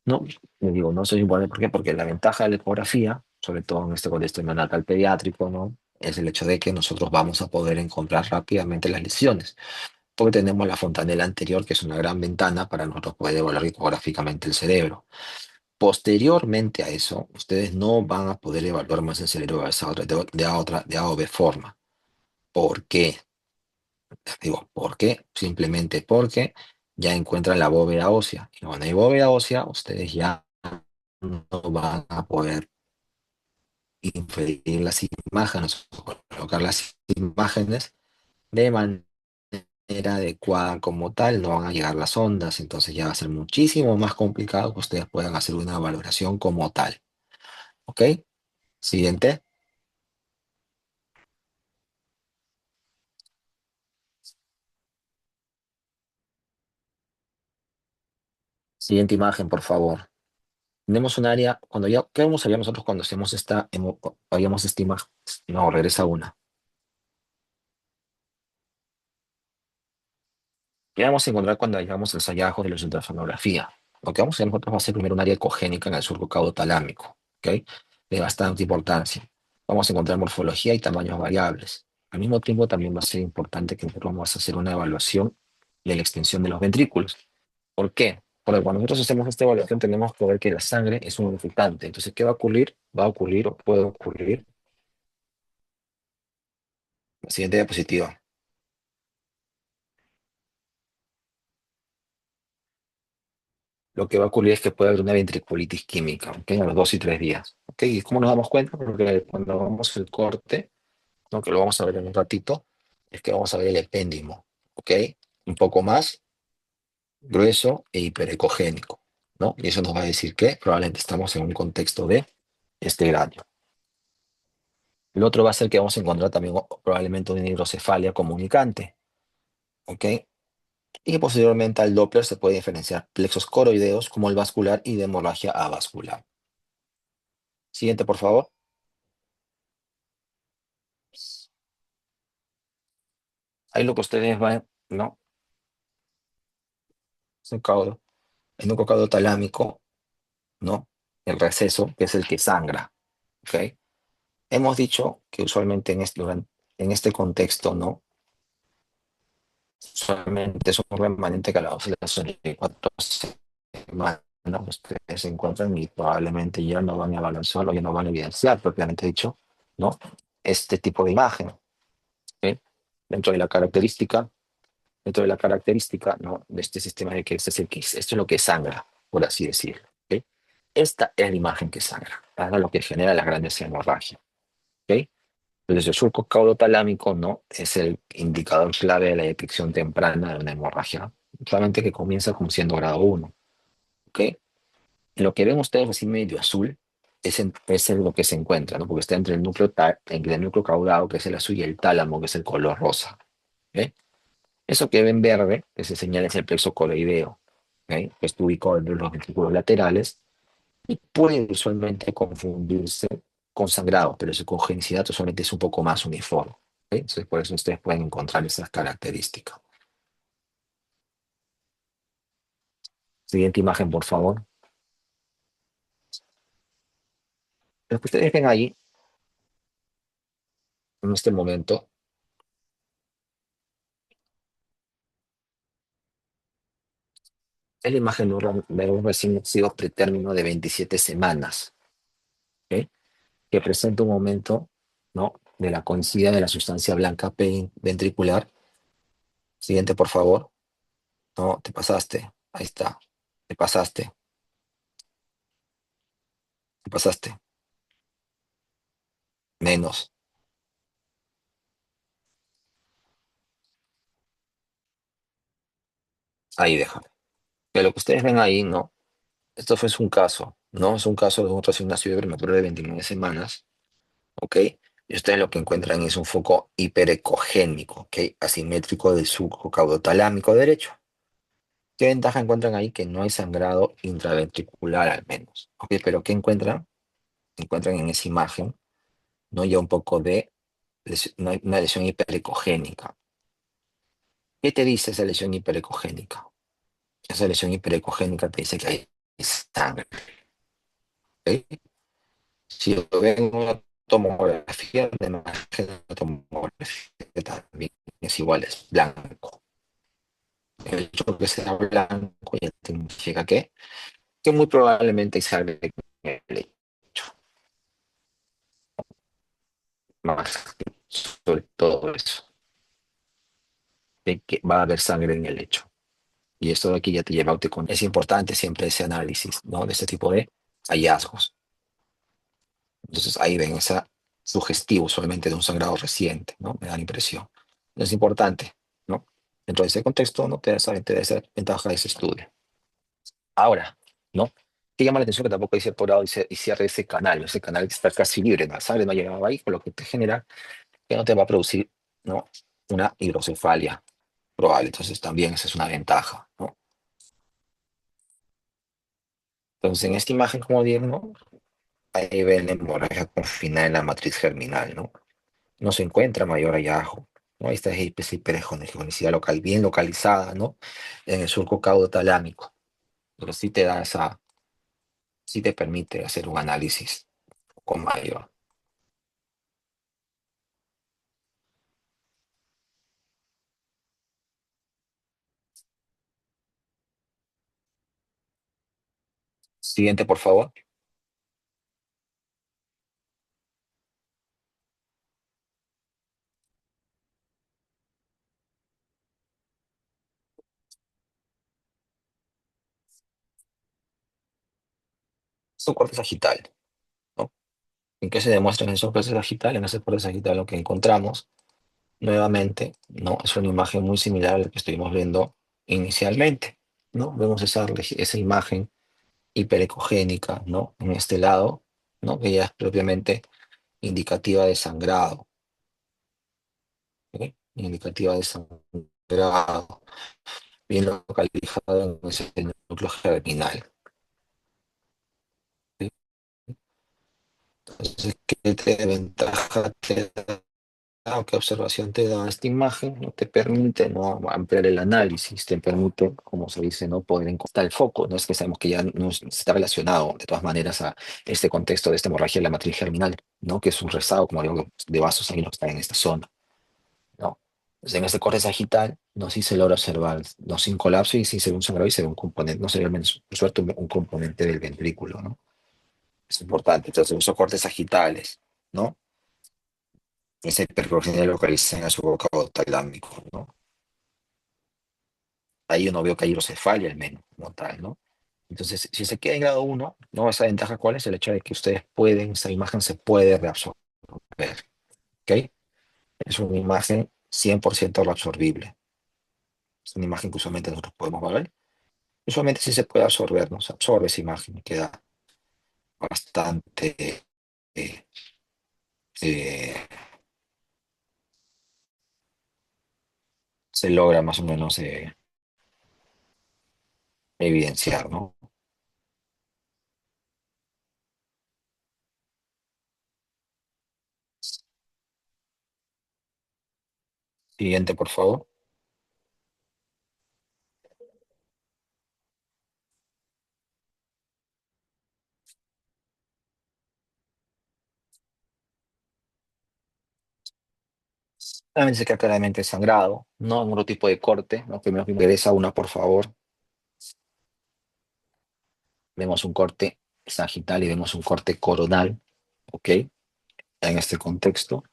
No, les digo, no soy importante, ¿por qué? Porque la ventaja de la ecografía, sobre todo en este contexto neonatal pediátrico, ¿no? Es el hecho de que nosotros vamos a poder encontrar rápidamente las lesiones. Porque tenemos la fontanela anterior, que es una gran ventana para nosotros poder evaluar ecográficamente el cerebro. Posteriormente a eso, ustedes no van a poder evaluar más el cerebro de A o B forma. ¿Por qué? Les digo, ¿por qué? Simplemente porque ya encuentran la bóveda ósea. Y cuando hay bóveda ósea, ustedes ya no van a poder inferir las imágenes o colocar las imágenes de manera adecuada como tal, no van a llegar las ondas, entonces ya va a ser muchísimo más complicado que ustedes puedan hacer una valoración como tal. ¿Ok? Siguiente, siguiente imagen, por favor. Tenemos un área, cuando ya, ¿qué vamos a ver nosotros cuando hacemos habíamos esta imagen? No, regresa una. ¿Qué vamos a encontrar cuando hagamos los hallazgos de la ultrasonografía? Lo que vamos a hacer nosotros va a ser primero un área ecogénica en el surco caudotalámico, ¿ok? De bastante importancia. Vamos a encontrar morfología y tamaños variables. Al mismo tiempo también va a ser importante que nosotros vamos a hacer una evaluación de la extensión de los ventrículos. ¿Por qué? Porque cuando nosotros hacemos esta evaluación tenemos que ver que la sangre es un irritante. Entonces, ¿qué va a ocurrir? Va a ocurrir o puede ocurrir. La siguiente diapositiva. Lo que va a ocurrir es que puede haber una ventriculitis química, ¿ok? A los 2 y 3 días, ¿ok? ¿Y cómo nos damos cuenta? Porque cuando hagamos el corte, ¿no? Que lo vamos a ver en un ratito, es que vamos a ver el epéndimo, ¿ok? Un poco más grueso e hiperecogénico, ¿no? Y eso nos va a decir que probablemente estamos en un contexto de este grado. El otro va a ser que vamos a encontrar también probablemente una hidrocefalia comunicante, ¿ok? Y posteriormente al Doppler se puede diferenciar plexos coroideos como el vascular y de hemorragia avascular. Siguiente, por favor. Ahí lo que ustedes van, ¿no? Es un caudo, el núcleo caudotalámico, ¿no? El receso, que es el que sangra, ¿ok? Hemos dicho que usualmente en este contexto, ¿no? Usualmente es un remanente que a las 4 semanas ustedes se encuentran y probablemente ya no van a evaluar solo, ya no van a evidenciar, propiamente dicho, ¿no? Este tipo de imagen, ¿ok? Dentro de la característica, dentro de la característica, ¿no? De este sistema de que esto es lo que sangra, por así decirlo, ¿ok? Esta es la imagen que sangra, ¿verdad? Lo que genera las grandes hemorragias, ¿ok? Entonces, el surco caudotalámico, ¿no? Es el indicador clave de la detección temprana de una hemorragia, solamente que comienza como siendo grado 1, ¿ok? Lo que ven ustedes así medio azul es en lo que se encuentra, ¿no? Porque está entre el núcleo caudado, que es el azul, y el tálamo, que es el color rosa, ¿ok? Eso que ven verde, que se señala es el plexo coroideo, ¿ok? Que está ubicado entre los ventrículos laterales y puede usualmente confundirse con sangrado, pero su congenicidad usualmente es un poco más uniforme, ¿ok? Entonces, por eso ustedes pueden encontrar esas características. Siguiente imagen, por favor. Lo que ustedes ven ahí, en este momento, es la imagen de un recién nacido pretérmino de 27 semanas, ¿ok? Que presenta un aumento, ¿no? De la coincida de la sustancia blanca ventricular. Siguiente, por favor. No, te pasaste. Ahí está. Te pasaste. Te pasaste. Menos. Ahí déjame. Que lo que ustedes ven ahí, ¿no? Esto fue un caso, ¿no? Es un caso de un recién nacido prematuro de 29 semanas, ¿ok? Y ustedes lo que encuentran es un foco hiperecogénico, ¿ok? Asimétrico del surco caudotalámico derecho. ¿Qué ventaja encuentran ahí? Que no hay sangrado intraventricular al menos, ¿ok? Pero ¿qué encuentran? Encuentran en esa imagen, ¿no? Ya un poco de no hay una lesión hiperecogénica. ¿Qué te dice esa lesión hiperecogénica? Esa lesión hiperecogénica te dice que hay sangre, ¿ok? Si lo ven en una tomografía, de imagen de tomografía también es igual, es blanco. El hecho que sea blanco ya significa que muy probablemente hay sangre en el lecho, más que sobre todo eso, de que va a haber sangre en el lecho. Y esto de aquí ya te lleva a Es importante siempre ese análisis, ¿no? De este tipo de hallazgos. Entonces ahí ven esa sugestivo solamente de un sangrado reciente, ¿no? Me da la impresión. Es importante, ¿no? Dentro de ese contexto, ¿no? Te da esa ventaja de ese estudio. Ahora, ¿no? Que llama la atención que tampoco hay separados y cierre ese canal, ¿no? Ese canal que está casi libre, ¿no? La sangre no ha llegado ahí, con lo que te genera que no te va a producir, ¿no? Una hidrocefalia probable. Entonces también esa es una ventaja, ¿no? Entonces en esta imagen, como digo, ¿no? Ahí ven la hemorragia confinada en la matriz germinal, ¿no? No se encuentra mayor hallazgo. ¿no? Ahí está esa hipergonicidad local, bien localizada, ¿no? En el surco caudotalámico, pero sí te da esa, sí te permite hacer un análisis con mayor. Siguiente, por favor. Es un corte sagital, ¿no? ¿En qué se demuestran esos cortes sagitales? En ese corte sagital lo que encontramos, nuevamente, ¿no? Es una imagen muy similar a la que estuvimos viendo inicialmente, ¿no? Vemos esa imagen hiperecogénica, ¿no? En este lado, ¿no? Que ya es propiamente indicativa de sangrado, ¿ok? Indicativa de sangrado, bien localizado en ese núcleo germinal, ¿sí? Entonces, ventaja te da o qué observación te da esta imagen? No te permite, ¿no? Ampliar el análisis, te permite, como se dice, ¿no? Poder encontrar el foco. No es que sabemos que ya no está relacionado de todas maneras a este contexto de esta hemorragia de la matriz germinal, ¿no? Que es un rezado, como digo, de vasos sanguíneos que están en esta zona, ¿no? Entonces, en este corte sagital, no sí se logra observar, no sin colapso y sí se ve un sangrado y se ve un componente, no se ve al menos, por suerte, un componente del ventrículo, ¿no? Es importante. Entonces, esos cortes sagitales, ¿no? Esa hiperprogenia localizada en su boca talámico, ¿no? Ahí uno veo que hay hidrocefalia al menos, como tal, ¿no? Entonces, si se queda en grado uno, ¿no? Esa ventaja, ¿cuál es? El hecho de que ustedes pueden, esa imagen se puede reabsorber, ¿ok? Es una imagen 100% reabsorbible. Es una imagen que usualmente nosotros podemos ver. Usualmente sí se puede absorber, ¿no? Se absorbe esa imagen y queda bastante, eh, eh, se logra más o menos evidenciar, ¿no? Siguiente, por favor. También se queda claramente sangrado, ¿no? En otro tipo de corte, ¿no? Primero que regresa una, por favor. Vemos un corte sagital y vemos un corte coronal, ¿ok? En este contexto,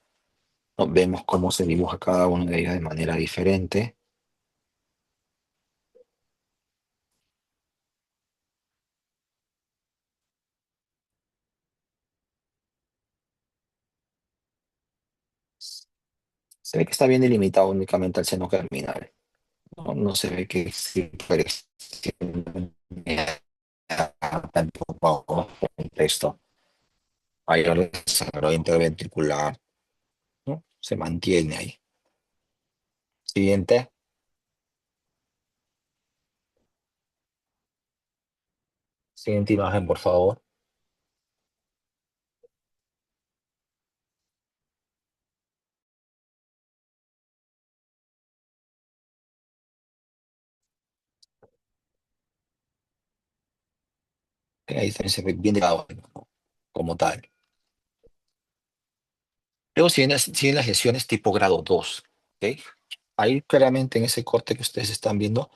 ¿no? Vemos cómo se dibuja cada una de ellas de manera diferente. Se ve que está bien delimitado únicamente al seno germinal, ¿no? No se ve que extiende tampoco contexto. Mayor desarrollo interventricular, ¿no? Se mantiene ahí. Siguiente. Siguiente imagen, por favor. Ahí también se ve bien delgado, ¿no? Como tal. Luego siguen las lesiones tipo grado 2, ¿ok? Ahí claramente en ese corte que ustedes están viendo,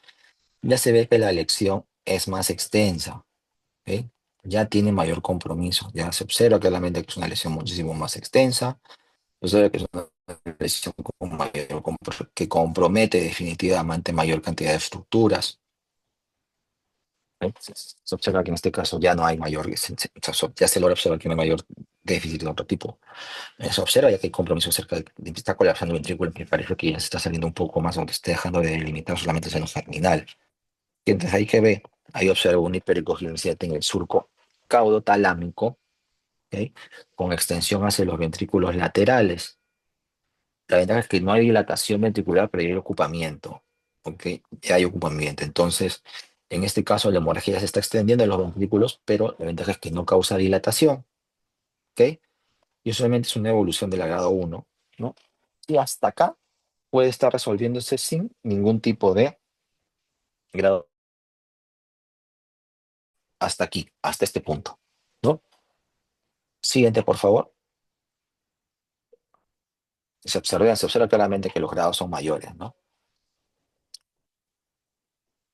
ya se ve que la lesión es más extensa, ¿ok? Ya tiene mayor compromiso, ya se observa claramente que es una lesión muchísimo más extensa, se observa que es una lesión que compromete definitivamente mayor cantidad de estructuras, ¿ok? Se observa que en este caso ya no hay mayor, ya se logra observar que no hay mayor déficit de otro tipo. Se observa ya que hay compromiso cerca de que está colapsando el ventrículo, me parece que ya se está saliendo un poco más, aunque esté dejando de delimitar solamente el seno germinal. Y entonces ahí que ve, ahí observa una hipericogenicidad en el surco caudotalámico, ¿ok? Con extensión hacia los ventrículos laterales. La ventaja es que no hay dilatación ventricular, pero hay ocupamiento, ¿ok? Ya hay ocupamiento. Entonces, en este caso, la hemorragia ya se está extendiendo en los ventrículos, pero la ventaja es que no causa dilatación, ¿ok? Y usualmente es una evolución del grado uno, ¿no? Y hasta acá puede estar resolviéndose sin ningún tipo de grado hasta aquí, hasta este punto, ¿no? Siguiente, por favor. Se observa claramente que los grados son mayores, ¿no?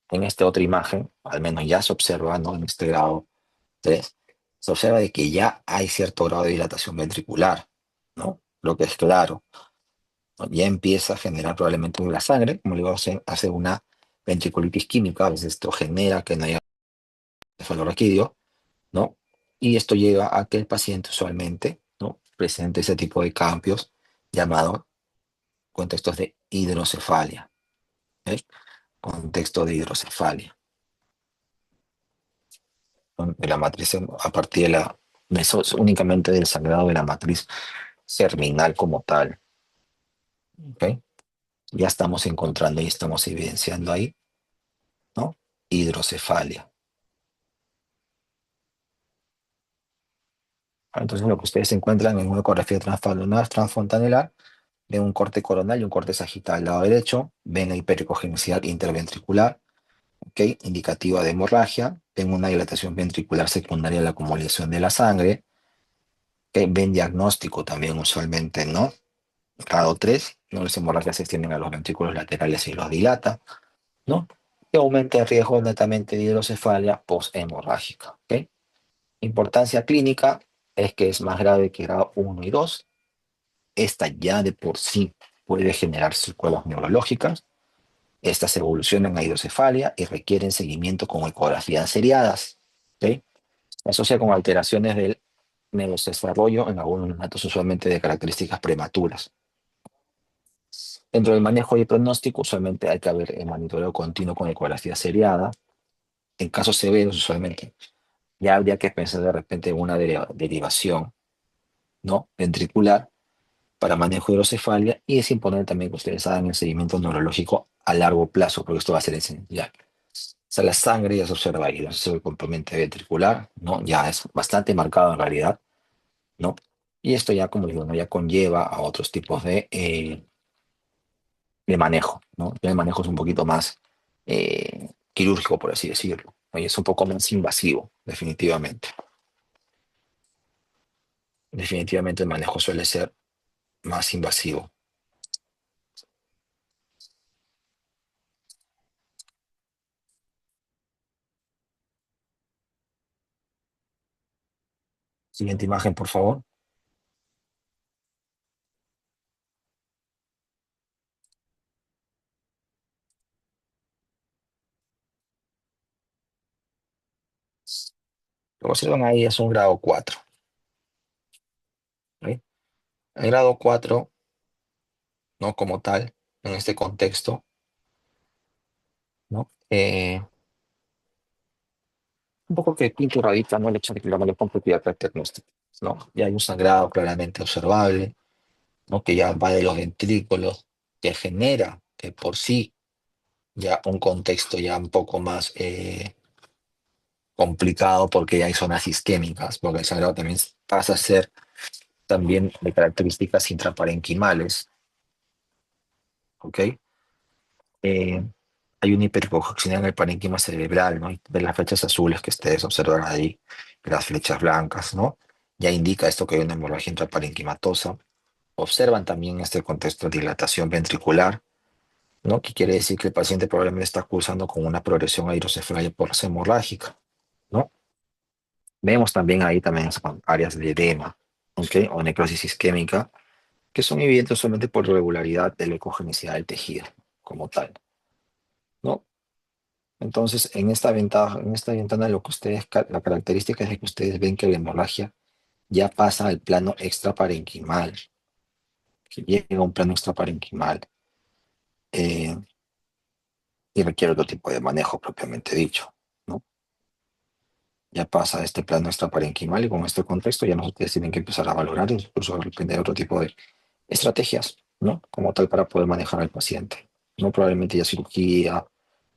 En esta otra imagen, al menos ya se observa, ¿no? En este grado 3, se observa de que ya hay cierto grado de dilatación ventricular, ¿no? Lo que es claro, ¿no? Ya empieza a generar probablemente en la sangre, como le digo, hace una ventriculitis química, a veces esto genera que no haya cefalorraquídeo, ¿no? Y esto lleva a que el paciente usualmente, ¿no? Presente ese tipo de cambios llamados contextos de hidrocefalia, ¿ok? Contexto de hidrocefalia, ¿no? De la matriz a partir de eso es únicamente del sangrado de la matriz germinal como tal, ¿ok? Ya estamos encontrando y estamos evidenciando ahí, ¿no? Hidrocefalia. Entonces lo que ustedes encuentran en una ecografía transfontanelar, ven un corte coronal y un corte sagital al lado derecho, ven la hipericogenicidad interventricular, ¿ok? Indicativa de hemorragia, ven una dilatación ventricular secundaria a la acumulación de la sangre, ¿ok? Ven diagnóstico también usualmente, ¿no? Grado 3, ¿no? Las hemorragias se extienden a los ventrículos laterales y los dilata, ¿no? Y aumenta el riesgo netamente de hidrocefalia posthemorrágica, ¿ok? Importancia clínica es que es más grave que grado 1 y 2. Esta ya de por sí puede generar secuelas neurológicas. Estas evolucionan a hidrocefalia y requieren seguimiento con ecografías seriadas, ¿ok? Se asocia con alteraciones del neurodesarrollo en algunos datos usualmente de características prematuras. Dentro del manejo y pronóstico, usualmente hay que haber el monitoreo continuo con ecografía seriada. En casos severos, usualmente, ya habría que pensar de repente en una derivación, ¿no? Ventricular para manejo de hidrocefalia, y es importante también que ustedes hagan el seguimiento neurológico a largo plazo, porque esto va a ser esencial. O sea, la sangre ya se observa ahí, el componente ventricular, ¿no? Ya es bastante marcado en realidad, ¿no? Y esto ya, como digo, ¿no? Ya conlleva a otros tipos de manejo, ¿no? Ya el manejo es un poquito más quirúrgico, por así decirlo, ¿no? Y es un poco más invasivo, definitivamente. Definitivamente el manejo suele ser más invasivo. Siguiente imagen, por favor. Lo que observan ahí es un grado 4, ¿ok? El grado 4, ¿no? Como tal, en este contexto, ¿no? Un poco que pinto radica, ¿no? El hecho de que la mayor complejidad de diagnóstico, ¿no? Ya hay un sangrado claramente observable, ¿no? Que ya va de los ventrículos, que genera que por sí ya un contexto ya un poco más complicado, porque ya hay zonas isquémicas, porque el sangrado también pasa a ser también de características intraparenquimales, ¿ok? Eh, Hay una hipercoagulación en el parénquima cerebral, ¿no? Y de las flechas azules que ustedes observan ahí, y las flechas blancas, ¿no? Ya indica esto que hay una hemorragia intraparenquimatosa. Observan también en este contexto dilatación ventricular, ¿no? Que quiere decir que el paciente probablemente está cursando con una progresión a hidrocefalia por hemorrágica, ¿no? Vemos también ahí también áreas de edema, ¿ok? O necrosis isquémica, que son evidentes solamente por irregularidad de la ecogenicidad del tejido como tal, ¿no? Entonces, en esta ventana, lo que ustedes, la característica es de que ustedes ven que la hemorragia ya pasa al plano extraparenquimal, que llega a un plano extraparenquimal, eh, y requiere otro tipo de manejo propiamente dicho, ¿no? Ya pasa a este plano extraparenquimal, y con este contexto ya ustedes tienen que empezar a valorar, incluso depender de otro tipo de estrategias, ¿no? Como tal, para poder manejar al paciente. No probablemente ya cirugía,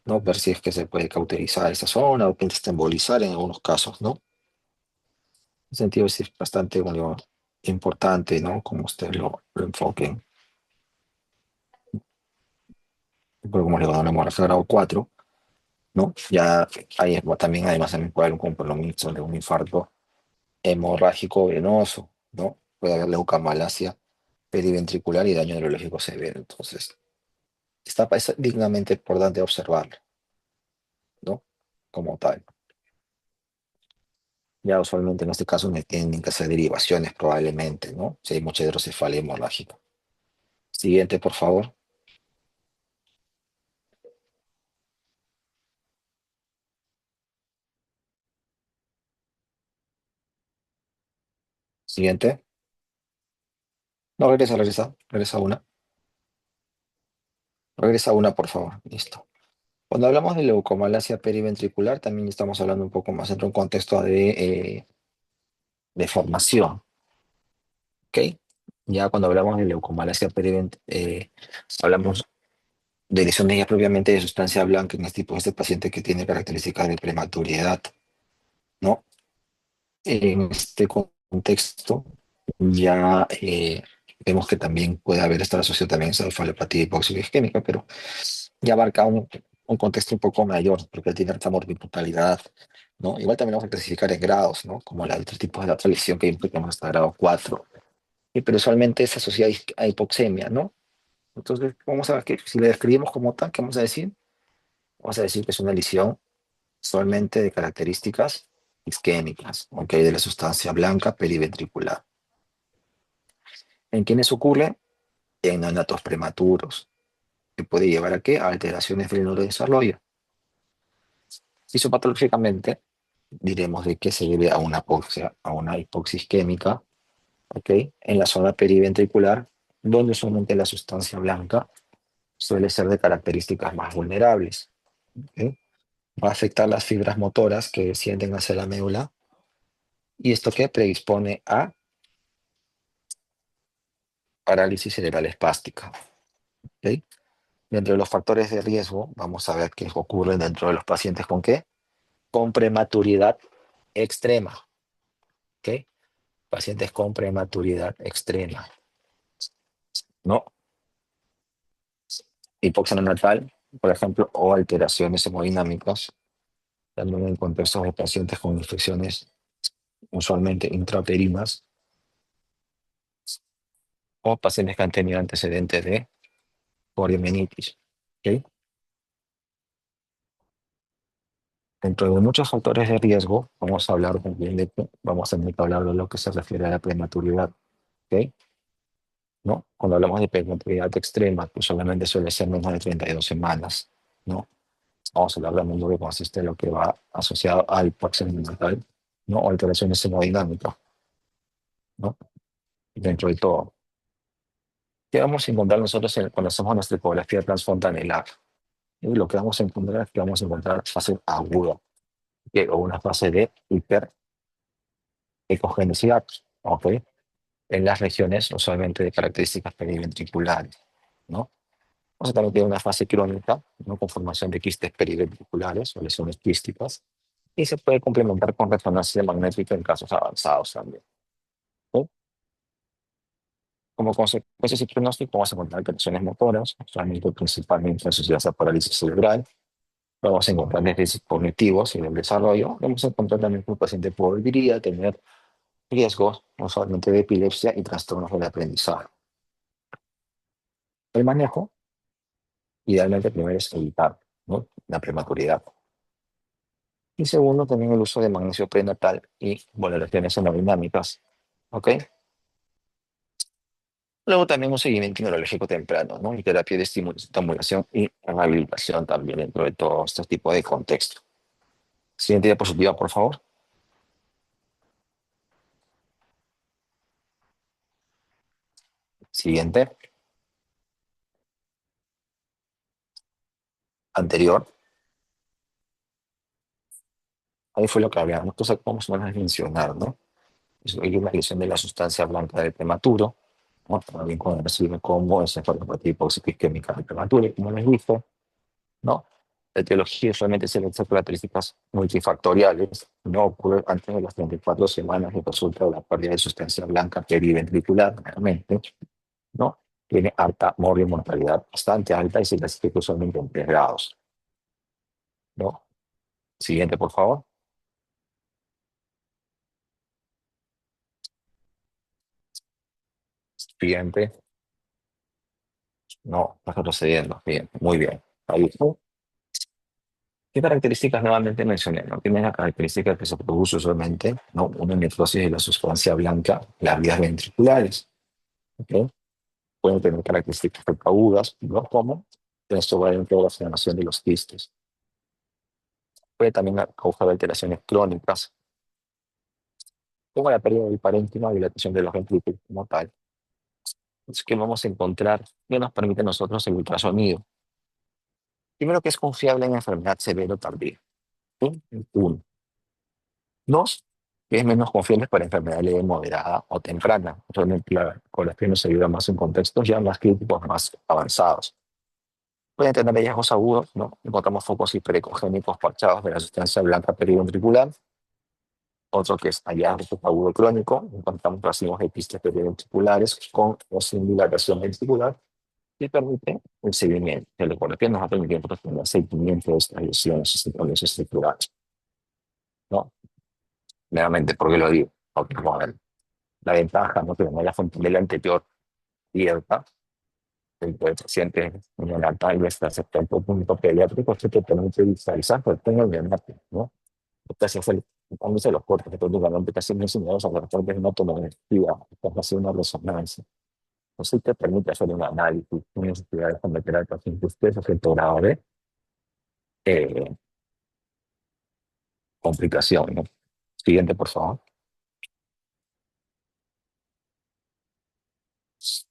¿no? Ver si es que se puede cauterizar esa zona o que embolizar en algunos casos, ¿no? En sentido sí es bastante, bueno, importante, ¿no? Como ustedes lo enfoquen. pero como le digo, una hemorragia grado 4, ¿no? Ya hay también, además, también puede haber un compromiso de un infarto hemorrágico venoso, ¿no? Puede haber leucomalacia periventricular y daño neurológico severo. Entonces, es dignamente importante observarlo, ¿no? Como tal. Ya usualmente en este caso me tienen que hacer derivaciones probablemente, ¿no? Si hay mucha hidrocefalia hemorrágica. Siguiente, por favor. Siguiente. No, regresa una. Regresa una, por favor. Listo. Cuando hablamos de leucomalacia periventricular, también estamos hablando un poco más dentro de un contexto de formación, ¿ok? Ya cuando hablamos de leucomalacia periventricular, hablamos de lesiones ya propiamente de sustancia blanca en este tipo, este paciente que tiene características de prematuridad, ¿no? En este contexto, ya vemos que también puede haber estar asociado también a encefalopatía hipóxica isquémica, pero ya abarca un contexto un poco mayor, porque tiene alta morbi-mortalidad, ¿no? Igual también vamos a clasificar en grados, ¿no? Como la otros tipos de otra lesión que implicamos hasta grado 4, pero usualmente se asocia a hipoxemia, ¿no? Entonces, vamos a ver que si le describimos como tal, ¿qué vamos a decir? Vamos a decir que es una lesión solamente de características isquémicas, ¿ok? De la sustancia blanca periventricular. ¿En quiénes ocurre? En neonatos prematuros, que puede llevar a qué? A alteraciones del neurodesarrollo. Fisiopatológicamente, diremos de que se debe a una apoxia, a una hipoxia isquémica, ¿ok? En la zona periventricular, donde usualmente la sustancia blanca suele ser de características más vulnerables, ¿ok? Va a afectar las fibras motoras que descienden hacia la médula, y esto que predispone a parálisis cerebral espástica, ¿ok? Dentro de los factores de riesgo, vamos a ver qué ocurre dentro de los pacientes con qué, con prematuridad extrema, ¿ok? Pacientes con prematuridad extrema, ¿no? Hipoxia neonatal, por ejemplo, o alteraciones hemodinámicas, también en contextos de pacientes con infecciones usualmente intrauterinas o pacientes que han tenido antecedentes de poliomelitis, ¿ok? Dentro de muchos factores de riesgo, vamos a hablar también vamos a tener que hablar de lo que se refiere a la prematuridad, ¿ok? ¿No? Cuando hablamos de prematuridad extrema, pues solamente suele ser menos de 32 semanas, ¿no? Vamos a hablar también de lo que consiste en lo que va asociado a hipoxia neonatal, ¿no? O alteraciones hemodinámicas, ¿no? Dentro de todo. ¿Qué vamos a encontrar nosotros cuando hacemos nuestra ecografía transfontanelar? Y lo que vamos a encontrar es que vamos a encontrar fase aguda, ¿ok? O una fase de hiperecogenicidad, ¿ok? En las regiones usualmente de características periventriculares, ¿no? Vamos a también tener una fase crónica, ¿no? Con formación de quistes periventriculares o lesiones quísticas, y se puede complementar con resonancia magnética en casos avanzados también, ¿no? Como consecuencia y pronóstico vamos a encontrar alteraciones motoras, usualmente principalmente asociadas a parálisis cerebral, vamos a encontrar déficits cognitivos y del desarrollo, vamos a encontrar también que el paciente podría tener riesgos usualmente de epilepsia y trastornos del aprendizaje. El manejo, idealmente primero es evitar, ¿no? La prematuridad. Y segundo, también el uso de magnesio prenatal y valoraciones hemodinámicas, ¿ok? Luego también un seguimiento neurológico temprano, ¿no? Y terapia de estimulación y rehabilitación también dentro de todo este tipo de contexto. Siguiente diapositiva, por favor. Siguiente. Anterior. Ahí fue lo que habíamos. Entonces, vamos a mencionar, ¿no? Hay una lesión de la sustancia blanca del prematuro, ¿no? También conocido como encefalopatía hipóxica isquémica del prematuro, como les dije, ¿no? La etiología solamente se realiza características multifactoriales, no ocurre antes de las 34 semanas y resulta de la pérdida de sustancia blanca periventricular, realmente, ¿no? tiene alta mortalidad, bastante alta y se clasifica usualmente en 3 grados, ¿no? Siguiente, por favor. Siguiente. No, está retrocediendo. Bien, muy bien. Ahí. ¿Qué características nuevamente mencioné? ¿No? Tiene la característica que se produce usualmente, ¿no? Una necrosis de la sustancia blanca, las vías ventriculares. ¿Ok? Pueden tener características agudas, ¿no? Como esto va dentro de la formación de los quistes. Puede también causar alteraciones crónicas, como la pérdida del parénquima y dilatación de los ventrículos como tal. Es que vamos a encontrar que nos permite a nosotros el ultrasonido. Primero, que es confiable en enfermedad severa o tardía. ¿Sí? Uno. Dos, que es menos confiable para enfermedad leve, moderada o temprana. Realmente la ecografía nos ayuda más en contextos ya más críticos, más avanzados. Pueden tener hallazgos agudos, ¿no? Encontramos focos hiperecogénicos parchados de la sustancia blanca periventricular. Otro que es hallazgo agudo crónico, encontramos racimos de quistes periventriculares con o sin dilatación ventricular y permite el seguimiento. El ecografía nos va a permitir tener seguimiento de estas lesiones estructurales, ¿no? Nuevamente, ¿por qué lo digo? Porque, vamos a ver, la ventaja, ¿no? Que no haya fontanela anterior abierta, el paciente neonatal y hasta hasta el punto pediátrico, se te permite visualizar, pero tengo el diagnóstico, ¿no? Entonces, cuando se los cortes, que prácticamente casi no enseñados a los cortes de una tomografía, estás haciendo una resonancia. Entonces, te permite hacer un análisis, una necesidad de someter al paciente usted, sujeto grado de eh, complicación, ¿no? Siguiente, por favor.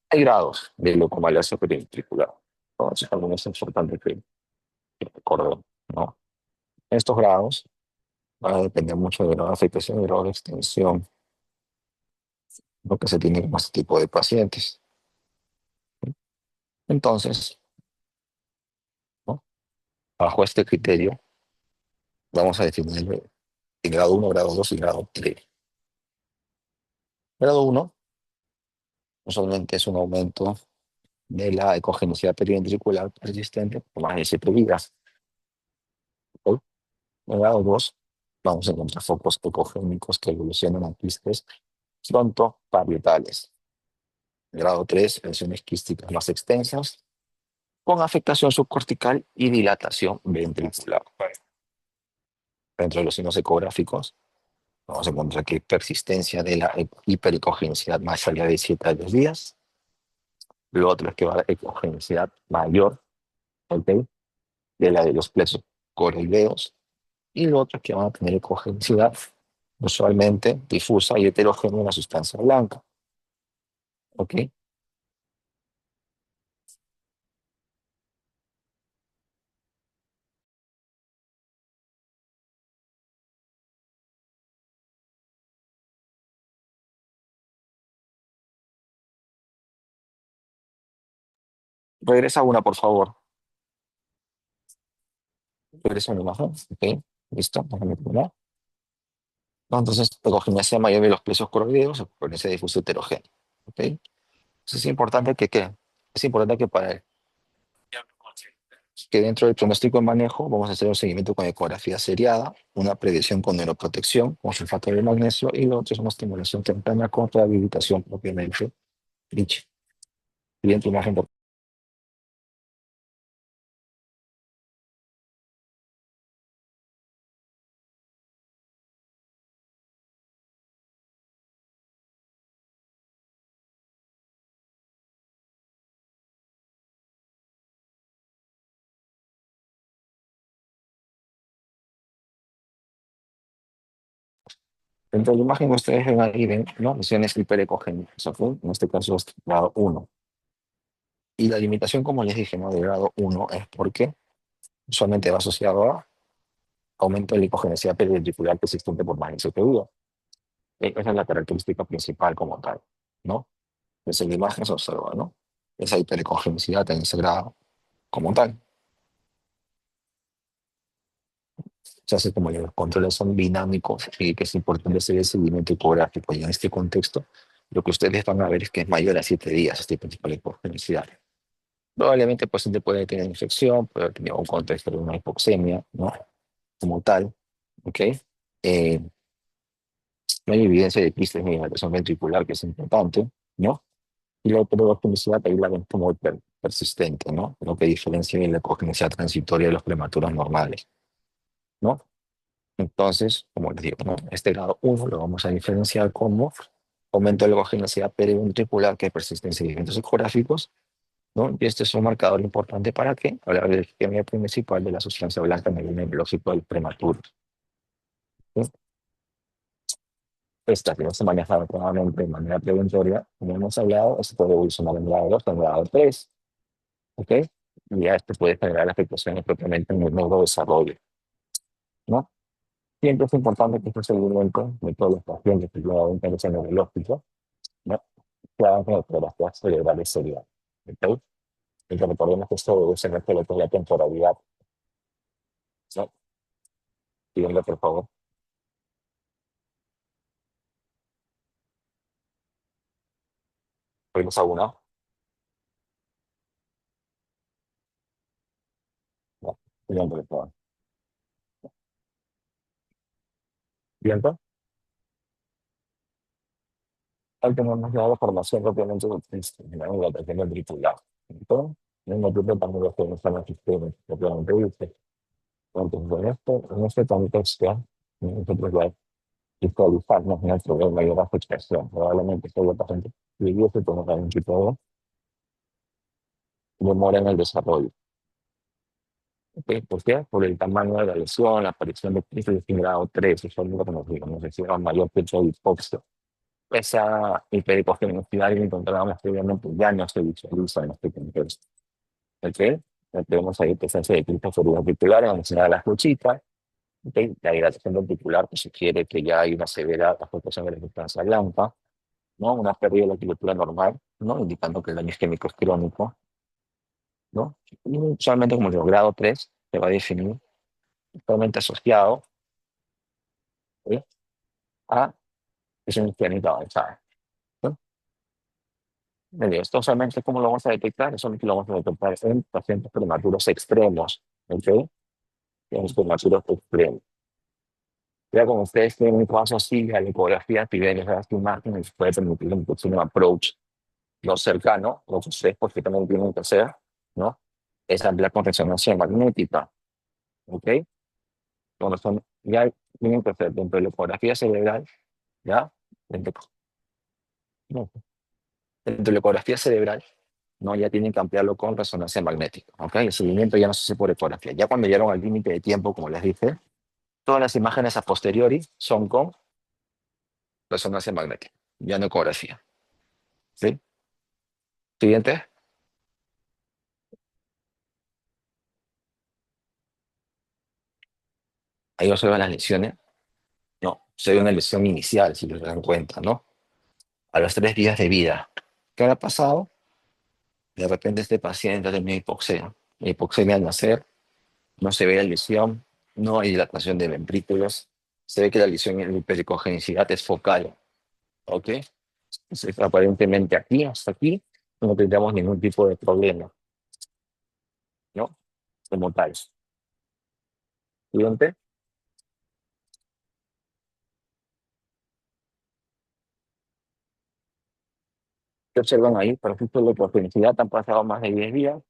Hay grados de leucomalacia periventricular. Entonces, algunos es importante que recordemos, ¿no? Estos grados van a depender mucho de grado de afectación y grado de extensión, lo que se tiene con este tipo de pacientes. Entonces, ¿no? Bajo este criterio, vamos a definir el grado uno, grado 2 y grado 3. Grado uno usualmente es un aumento de la ecogenicidad periventricular persistente por más de 7 días. ¿Ok? En grado 2 vamos a encontrar focos ecogénicos que evolucionan a quistes frontoparietales. Grado 3, lesiones quísticas más extensas, con afectación subcortical y dilatación ventricular. Dentro de los signos ecográficos, vamos a encontrar que hay persistencia de la hiperecogenicidad más allá de 7 a 10 días. Lo otro es que va a haber ecogenicidad mayor, ¿ok? De la de los plexos coroideos. Y lo otro es que van a tener ecogenicidad usualmente difusa y heterogénea en la sustancia blanca. ¿Ok? Regresa una, por favor. Regresa una imagen. ¿Ok? Listo. Déjame terminar. No, entonces, ecogenicidad mayor de los plexos coroideos, con ese difuso heterogéneo. ¿Ok? Entonces es importante que, ¿qué? Es importante que para que dentro del pronóstico de manejo vamos a hacer un seguimiento con ecografía seriada, una predicción con neuroprotección, con sulfato de magnesio, y lo otro es una estimulación temprana con rehabilitación propiamente dicha. Siguiente imagen. Dentro de la imagen ustedes ven ahí, ven, ¿no? Lesiones hiperecogénicas, ¿ok? En este caso es grado uno. Y la limitación, como les dije, ¿no? De grado uno es porque usualmente va asociado a aumento de la hipogenicidad periventricular persistente por más de 7 días. Esa es la característica principal como tal, ¿no? Desde la imagen se observa, ¿no? Esa hiperecogenicidad en ese grado como tal. Se hace como los controles son dinámicos y que es importante hacer el seguimiento ecográfico. Y en este contexto lo que ustedes van a ver es que es mayor a 7 días este tipo de hipogenicidad. Probablemente el paciente puede tener infección, puede tener un contexto de una hipoxemia, ¿no? Como tal, ¿ok? Eh, no hay evidencia de quistes ni dilatación ventricular, que es importante, ¿no? Y la heterogenicidad ahí la ven como persistente, ¿no? Lo que diferencia de la ecogenicidad transitoria de los prematuros normales, ¿no? Entonces, como les digo, ¿no? Este grado uno lo vamos a diferenciar como aumento de la ecogenicidad periventricular, que persiste en seguimientos ecográficos, ¿no? Y este es un marcador importante para que hablar de la isquemia principal de la sustancia blanca en el biológico del prematuro. ¿Sí? Esta que no se maneja adecuadamente de manera preventoria, como hemos hablado, esto puede evolucionar en grado 2 o en grado 3, ¿ok? Y ya esto puede generar afectaciones propiamente en el neurodesarrollo, ¿no? Siempre es importante que este seguimiento de todos los pacientes que llevan un cáncer neurológico, ¿no? Que hagan con ecografías cerebrales seriales, ¿ok? Y que recordemos que esto debe ser lo que es la temporalidad, ¿no? Siguiendo, por favor. Fuimos a uno, ¿no? Siguiendo, por favor. Siguiente. Ahí tenemos ya la formación propiamente de la dilatación ventricular. Entonces, en el grupo también lo que están los sistemas propiamente dice. Entonces, en este contexto, nosotros ya visualizarnos en el problema de mayor afectación. Probablemente este paciente viviese con algún tipo de demora en el desarrollo. ¿Ok? ¿Por qué? Por el tamaño de la lesión, la aparición de crisis de grado 3, eso es lo que nos digo, nos decía mayor pecho de hipoxia. Esa hiperhipogenicidad que encontrábamos previamente ya no se visualiza en este contexto. ¿Ok? Tenemos ahí presencia de criptas auriculares, vamos a las flechitas. ¿Ok? La dilatación ventricular que sugiere que ya hay una severa afectación de la sustancia blanca, ¿no? Una pérdida de la equilibrio normal, ¿no? Indicando que el daño isquémico es crónico, ¿no? Y usualmente como el grado 3 se va a definir totalmente asociado, ¿sí? A lesión isquémica avanzada, ¿no? Esto usualmente, ¿cómo lo vamos a detectar? Eso lo vamos a detectar en pacientes prematuros extremos, ¿ok? En los prematuros extremos. Ya como ustedes tienen un caso así, la ecografía, piden esas imágenes, puede permitir un approach no cercano, lo que ustedes porque también tienen que hacer, ¿no? Es ampliar con resonancia magnética, ¿ok? Cuando son, ya tienen que hacer dentro de la ecografía cerebral, ¿ya? Dentro, no, dentro de la ecografía cerebral, ¿no? Ya tienen que ampliarlo con resonancia magnética, ¿ok? El seguimiento ya no se hace por ecografía. Ya cuando llegaron al límite de tiempo, como les dije, todas las imágenes a posteriori son con resonancia magnética, ya no ecografía, ¿sí? Siguiente. Ahí observan las lesiones. No, se ve una lesión inicial, si se dan cuenta, ¿no? A los 3 días de vida. ¿Qué ha pasado? De repente este paciente tiene hipoxemia. Hipoxemia al nacer, no se ve la lesión, no hay dilatación de ventrículos, se ve que la lesión en la hipericogenicidad es focal, ¿ok? Entonces, aparentemente aquí, hasta aquí, no tendríamos ningún tipo de problema, ¿no? Como tal. Siguiente. ¿Qué observan ahí? Por ejemplo, la hipericogenicidad han pasado más de 10 días,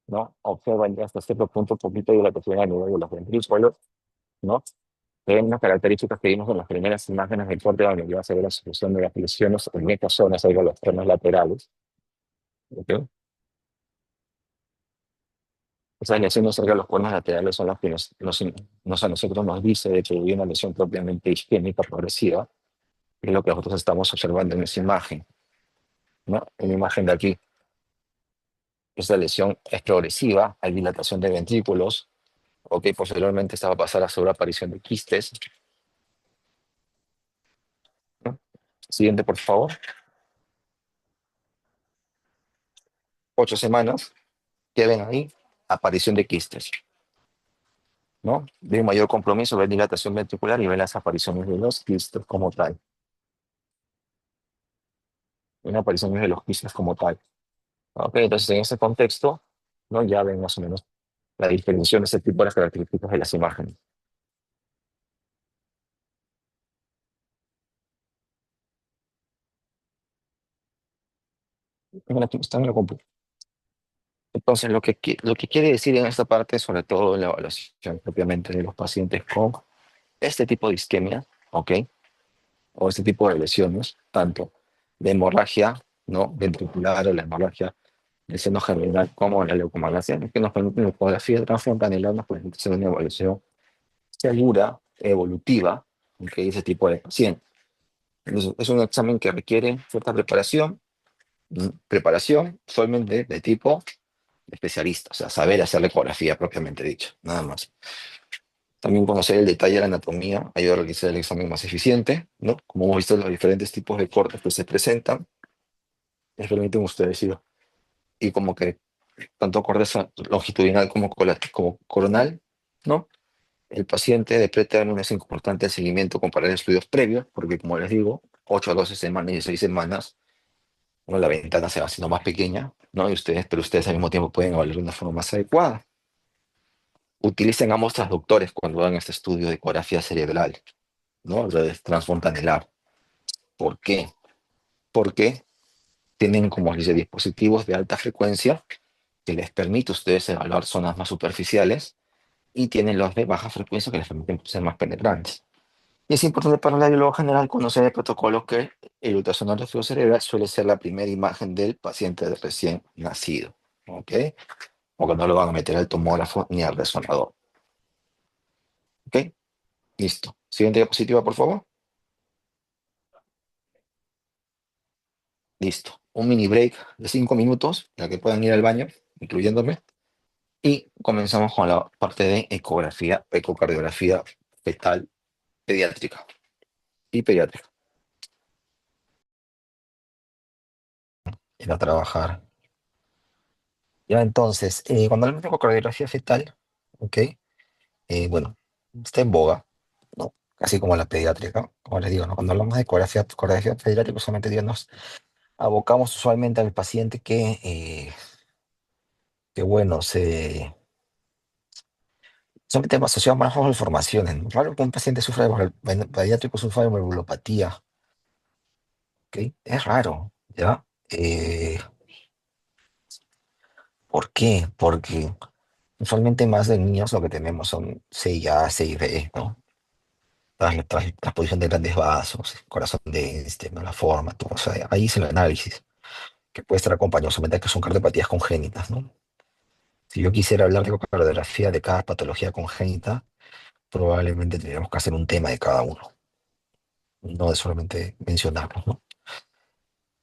¿no? Observan ya hasta cierto punto un poquito de dilatación a nivel de los ventrículos, ¿no? Hay unas características que vimos en las primeras imágenes del corte donde iba a ser la solución de las lesiones en estas zonas, ahí con los ternos laterales. ¿Ok? Esas lesiones cerca de los cuernos laterales son las que a nosotros nos dice de que hay una lesión propiamente isquémica progresiva, que es lo que nosotros estamos observando en esa imagen, ¿no? En la imagen de aquí, esta lesión es progresiva, hay dilatación de ventrículos, ¿ok? Posteriormente esta va a pasar a sobre aparición de quistes, ¿no? Siguiente, por favor. 8 semanas, ¿qué ven ahí? Aparición de quistes. ¿No? De mayor compromiso, ver dilatación ventricular y ver las apariciones de los quistes como tal. una aparición de los quistes como tal. Ok, entonces en ese contexto, ¿no? Ya ven más o menos la diferenciación de este tipo de las características de las imágenes. Están en la compu. Entonces, lo que quiere decir en esta parte, sobre todo en la evaluación propiamente de los pacientes con este tipo de isquemia, ¿ok? O este tipo de lesiones, tanto de hemorragia, ¿no? Ventricular o la hemorragia del seno general como la leucomalacia, que nos permite la ecografía transfrontanelar, nos permite hacer una evaluación segura, evolutiva, ¿ok? Ese tipo de paciente. Entonces, es un examen que requiere cierta preparación, preparación solamente de tipo especialista, o sea, saber hacer la ecografía propiamente dicho, nada más. También conocer el detalle de la anatomía ayuda a realizar el examen más eficiente, ¿no? Como hemos visto, los diferentes tipos de cortes que se presentan, les permiten ustedes ir, y como que tanto corteza longitudinal como, como coronal, ¿no? El paciente de pretérmino es importante el seguimiento comparar estudios previos, porque como les digo, 8 a 12 semanas y 16 semanas, ¿no? La ventana se va haciendo más pequeña, ¿no? Y ustedes, pero ustedes al mismo tiempo pueden evaluar de una forma más adecuada. Utilicen ambos transductores cuando hagan este estudio de ecografía cerebral, ¿no? De transfontanelar. ¿Por qué? Porque tienen, como les dice, dispositivos de alta frecuencia que les permite a ustedes evaluar zonas más superficiales y tienen los de baja frecuencia que les permiten ser más penetrantes. Y es importante para el biólogo general conocer el protocolo que el ultrasonografía cerebral suele ser la primera imagen del paciente recién nacido, ¿ok? O que no lo van a meter al tomógrafo ni al resonador, ¿ok? Listo. Siguiente diapositiva, por favor. Listo. Un mini break de 5 minutos, para que puedan ir al baño, incluyéndome. Y comenzamos con la parte de ecografía, ecocardiografía fetal pediátrica y pediátrica. Ir a trabajar. Ya entonces, cuando hablamos de ecocardiografía fetal, ¿ok? Bueno, está en boga, ¿no? Así como la pediátrica, como les digo, ¿no? Cuando hablamos de ecografía pediátrica, usualmente ya nos abocamos usualmente al paciente que bueno, son temas asociados más a malformaciones, ¿no? Raro que un paciente sufra pediátrico sufra de valvulopatía, ¿ok? Es raro, ¿ya? ¿Por qué? Porque usualmente más de niños lo que tenemos son CIA, CIB, ¿no? Transposición de grandes vasos, corazón de ¿no? La forma, todo, o sea, ahí es el análisis, que puede estar acompañado solamente que son cardiopatías congénitas, ¿no? Si yo quisiera hablar de cardiografía de cada patología congénita, probablemente tendríamos que hacer un tema de cada uno, no de solamente mencionarlos, ¿no?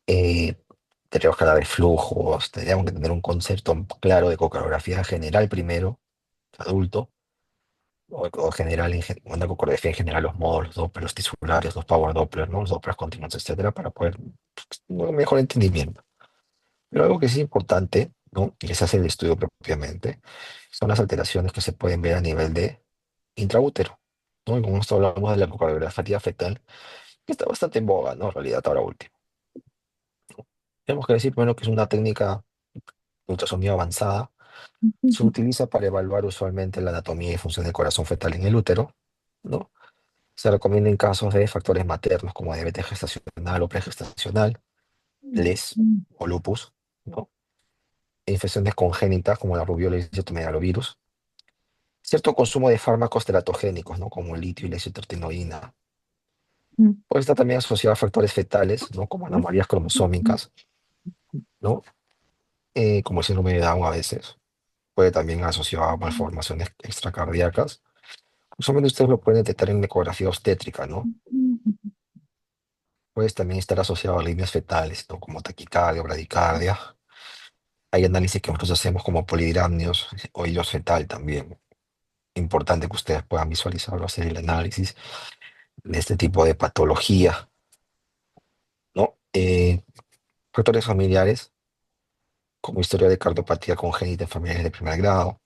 Eh, Tendríamos que hablar de flujos, tendríamos que tener un concepto claro de ecocardiografía general primero, adulto, o general, una ecografía en general, los módulos, los Doppler, los tisulares, los Power Doppler, ¿no? Los Doppler continuos, etcétera, para poder un mejor entendimiento. Pero algo que es importante, ¿no? Y que se hace el estudio propiamente, son las alteraciones que se pueden ver a nivel de intraútero, ¿no? Y como esto hablamos de la ecocardiografía fetal, que está bastante en boga, ¿no? En realidad, ahora último. Tenemos que decir primero que es una técnica de ultrasonido avanzada. Se utiliza para evaluar usualmente la anatomía y función del corazón fetal en el útero, ¿no? Se recomienda en casos de factores maternos como diabetes gestacional o pregestacional, LES o lupus, ¿no? E infecciones congénitas como la rubiola y el citomegalovirus. Cierto consumo de fármacos teratogénicos, ¿no? Como el litio y la isotretinoína. Puede estar también asociado a factores fetales, ¿no? Como anomalías cromosómicas, ¿no? Como el síndrome de Down a veces. Puede también asociado a malformaciones extracardíacas. Usualmente ustedes lo pueden detectar en ecografía obstétrica, ¿no? Puede también estar asociado a líneas fetales, ¿no? Como taquicardia o bradicardia. Hay análisis que nosotros hacemos como polidramnios o hilos fetal también. Importante que ustedes puedan visualizarlo, hacer el análisis de este tipo de patología, ¿no? Factores familiares, como historia de cardiopatía congénita en familiares de primer grado.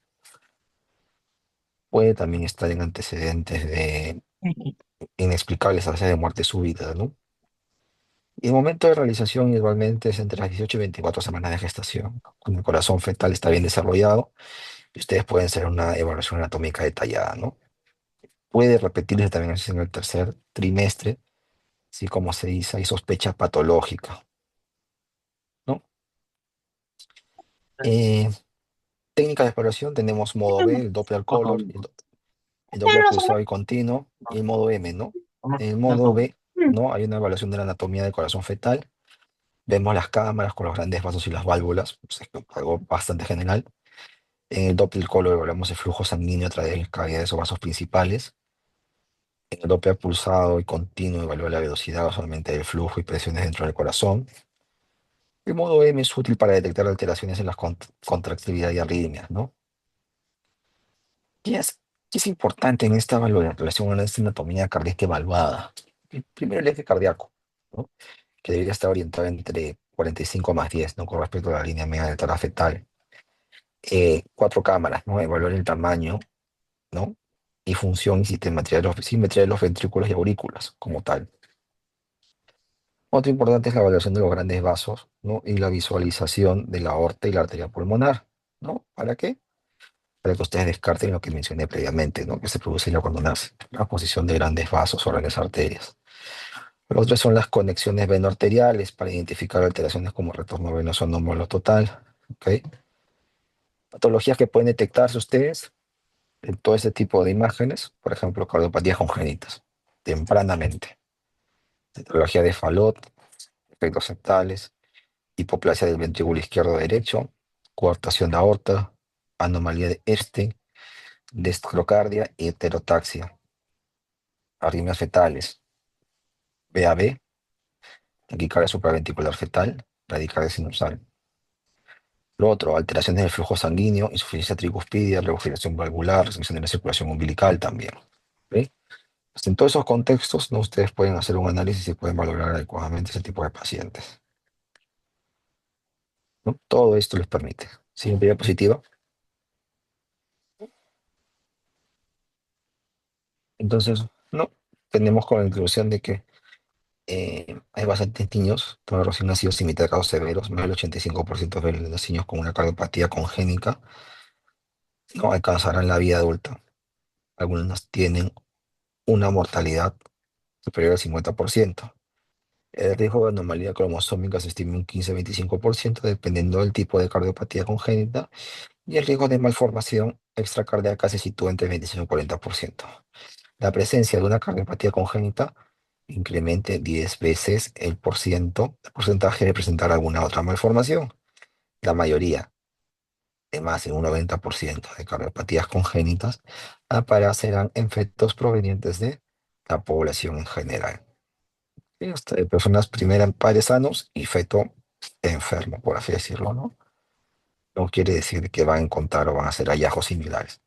Puede también estar en antecedentes de inexplicables a veces de muerte súbita, ¿no? Y el momento de realización igualmente es entre las 18 y 24 semanas de gestación, cuando el corazón fetal está bien desarrollado y ustedes pueden hacer una evaluación anatómica detallada, ¿no? Puede repetirse también así en el tercer trimestre, si como se dice, hay sospecha patológica, ¿no? Eh, técnica de exploración tenemos modo B, el Doppler Color, el Doppler pulsado y continuo, y el modo M, ¿no? En el modo B, ¿no? Hay una evaluación de la anatomía del corazón fetal. Vemos las cámaras con los grandes vasos y las válvulas, pues, es algo bastante general. En el Doppler Color evaluamos el flujo sanguíneo a través de las cavidades o vasos principales. En el Doppler pulsado y continuo evalúa la velocidad usualmente del flujo y presiones dentro del corazón. El modo M es útil para detectar alteraciones en la contractilidad y arritmias, ¿no? ¿Qué es importante en esta valoración, en esta anatomía cardíaca evaluada? Primero el eje cardíaco, ¿no? Que debería estar orientado entre 45 más 10, ¿no? Con respecto a la línea media de tara fetal. Cuatro cámaras, ¿no? Evaluar el tamaño, ¿no? Y función y simetría de los ventrículos y aurículas como tal. Otro importante es la evaluación de los grandes vasos, ¿no? Y la visualización de la aorta y la arteria pulmonar, ¿no? ¿Para qué? Para que ustedes descarten lo que mencioné previamente, ¿no? Que se produce cuando nace, la posición de grandes vasos o grandes arterias. Lo otro son las conexiones venoarteriales para identificar alteraciones como retorno venoso anómalo total, ¿ok? Patologías que pueden detectarse ustedes en todo ese tipo de imágenes, por ejemplo, cardiopatías congénitas, tempranamente. Etiología de Fallot, efectos septales, hipoplasia del ventrículo izquierdo derecho, coartación de aorta, anomalía de Este, dextrocardia y heterotaxia, arritmias fetales, VAB, taquicardia supraventricular fetal, bradicardia sinusal. Lo otro, alteraciones del flujo sanguíneo, insuficiencia tricuspidia, regurgitación valvular, restricción de la circulación umbilical también. ¿Ok? Pues en todos esos contextos, ¿no? Ustedes pueden hacer un análisis y pueden valorar adecuadamente ese tipo de pacientes, ¿no? Todo esto les permite. Siguiente diapositiva. Entonces, no, tenemos con la introducción de que hay bastantes niños, todos recién nacidos sin casos severos, más del 85% de los niños con una cardiopatía congénita no alcanzarán la vida adulta. Algunos tienen una mortalidad superior al 50%. El riesgo de anomalía cromosómica se estima un 15-25% dependiendo del tipo de cardiopatía congénita y el riesgo de malformación extracardíaca se sitúa entre 25 y 40%. La presencia de una cardiopatía congénita incremente 10 veces el porcentaje de presentar alguna otra malformación. La mayoría, de más de un 90% de cardiopatías congénitas, aparecerán en fetos provenientes de la población en general. Y hasta de personas primero padres sanos y feto enfermo, por así decirlo, ¿no? No quiere decir que van a encontrar o van a hacer hallazgos similares.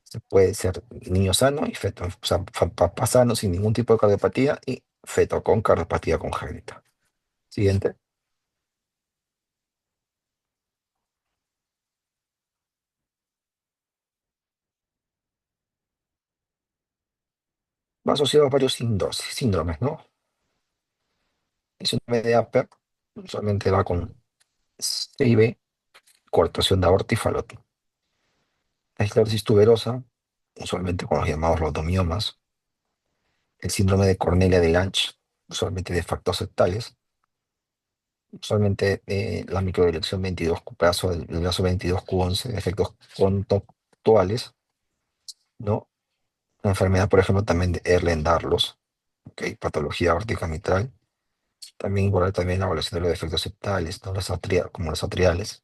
Se puede ser niño sano y feto, o sea, papá sano sin ningún tipo de cardiopatía y feto con cardiopatía congénita. Siguiente. Va asociado a varios síndromes, ¿no? El síndrome de Apert usualmente va con CIB, coartación de aorta y faloto. La esclerosis tuberosa, usualmente con los llamados lotomiomas. El síndrome de Cornelia de Lange, usualmente de factos septales. Usualmente la microdirección 22, el brazo 22Q11, efectos conductuales, ¿no? La enfermedad, por ejemplo, también de Erlen-Darlos, ¿ok? Patología aórtica mitral. También igual también la evaluación de los defectos septales, ¿no? Como los atriales.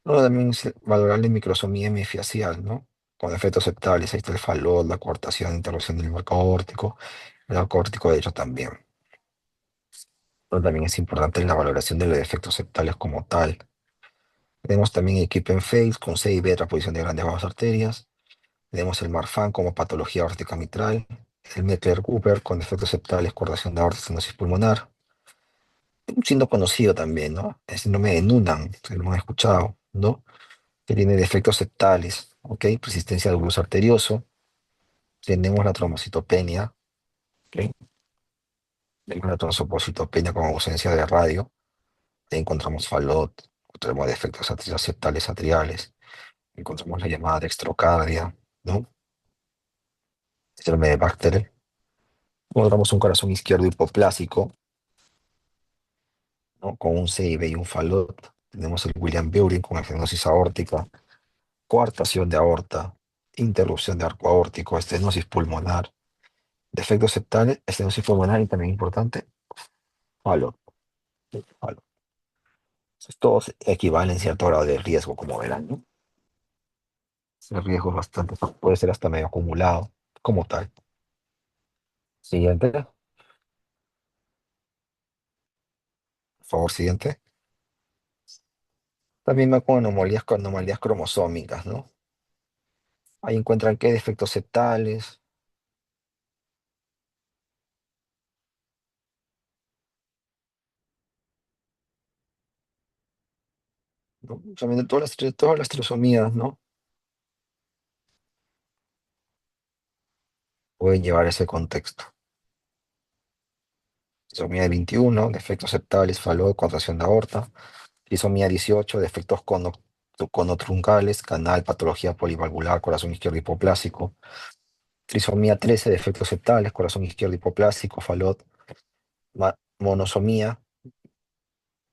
Luego también es valorable microsomía hemifacial, ¿no? Con efectos septales, ahí está el falot, la coartación, interrupción del marco aórtico, el arco aórtico derecho también. Pero también es importante la valoración de los defectos septales como tal. Tenemos también el Keep and Face con C y B, transposición de grandes vasos arterias. Tenemos el Marfan como patología aórtica mitral. El Meckler-Cooper con defectos septales, coartación de aorta, estenosis pulmonar. Un síndrome conocido también, ¿no? El síndrome de Noonan, que lo hemos escuchado, ¿no? Que tiene defectos septales, ¿ok? Persistencia de bulbo arterioso. Tenemos la trombocitopenia, ¿ok? Tenemos trombocitopenia con ausencia de radio. Ahí encontramos Fallot, encontramos defectos septales atriales, encontramos la llamada dextrocardia, ¿no? Síndrome de Bacter. Encontramos un corazón izquierdo hipoplásico, ¿no? Con un CIB y un Fallot. Tenemos el William Buring con estenosis aórtica, coartación de aorta, interrupción de arco aórtico, estenosis pulmonar, defectos septales, estenosis pulmonar y también importante, Fallot. Fallot. Entonces, todos equivalen en cierto grado de riesgo, como verán, ¿no? El riesgo es bastante, puede ser hasta medio acumulado, como tal. Siguiente, por favor, siguiente. También va con anomalías cromosómicas, ¿no? Ahí encuentran qué defectos septales, ¿no? Usualmente todas las trisomías, ¿no? Pueden llevar ese contexto. Trisomía 21, defectos septales, fallo, contracción de aorta. Trisomía 18, defectos conotruncales, canal, patología polivalvular, corazón izquierdo hipoplásico. Trisomía 13, defectos septales, corazón izquierdo hipoplásico, falot, monosomía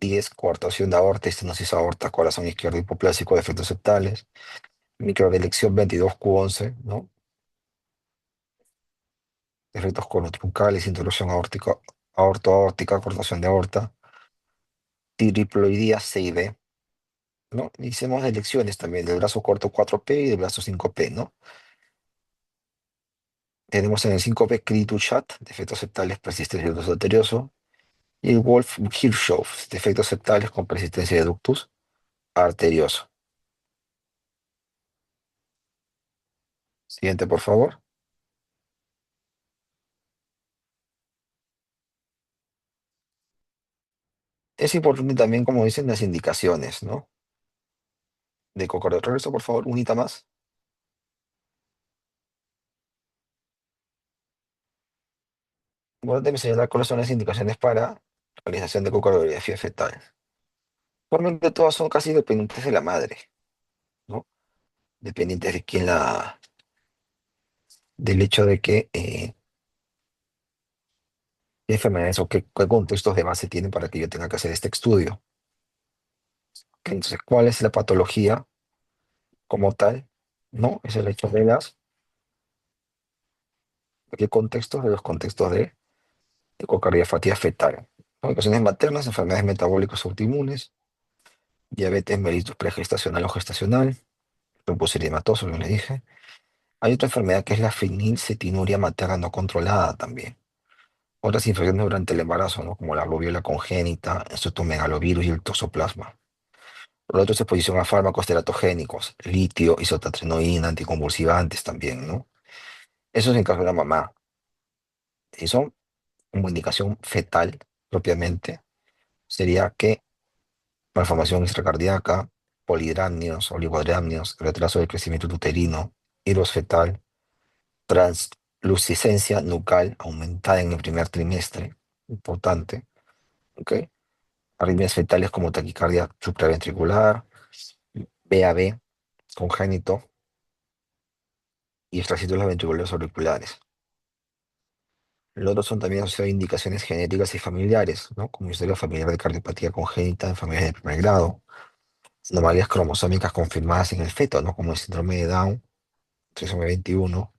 10, coartación de aorta, estenosis aorta, corazón izquierdo hipoplásico, defectos septales. Microdelección 22Q11, ¿no? Defectos conotruncales, intubación aórtica, aorto-aórtica, cortación de aorta. Triploidía 6B, ¿no? Hicimos elecciones también del brazo corto 4P y del brazo 5P, ¿no? Tenemos en el 5P Cri-du-Chat, defectos septales persistentes de ductus arterioso, y el Wolff-Hirschhoff, defectos septales con persistencia de ductus arterioso. Siguiente, por favor. Es importante también, como dicen, las indicaciones, ¿no? De cocordo. Regreso, por favor, unita más. Bueno, debe señalar cuáles son las indicaciones para realización de cocorografía fetal. Normalmente todas son casi dependientes de la madre, ¿no? Dependientes de quién del hecho de que qué enfermedades o qué contextos de base tienen para que yo tenga que hacer este estudio. Ok, entonces, ¿cuál es la patología como tal? ¿No? Es el hecho de qué contextos, de los contextos de ecocardiopatía fetal. ¿No? Ocasiones maternas, enfermedades metabólicas autoinmunes, diabetes mellitus pregestacional o gestacional, lupus eritematoso, como le dije. Hay otra enfermedad que es la fenilcetinuria materna no controlada también. Otras infecciones durante el embarazo, ¿no? Como la rubiola congénita, el cytomegalovirus y el toxoplasma. Por otro, es exposición a fármacos teratogénicos, litio, isotatrenoína, anticonvulsivantes también, ¿no? Eso es en caso de la mamá. Si son como indicación fetal propiamente, sería que malformación extracardíaca, polidramnios, oligodramnios, retraso del crecimiento uterino, hidros fetal, transluciscencia nucal aumentada en el primer trimestre, importante, ¿ok? Arritmias fetales como taquicardia supraventricular, VAB congénito y extracístoles ventriculares auriculares. Los otros son también asociados a indicaciones genéticas y familiares, ¿no? Como historia familiar de cardiopatía congénita en familias de primer grado, anomalías cromosómicas confirmadas en el feto, ¿no? Como el síndrome de Down, trisomía 21,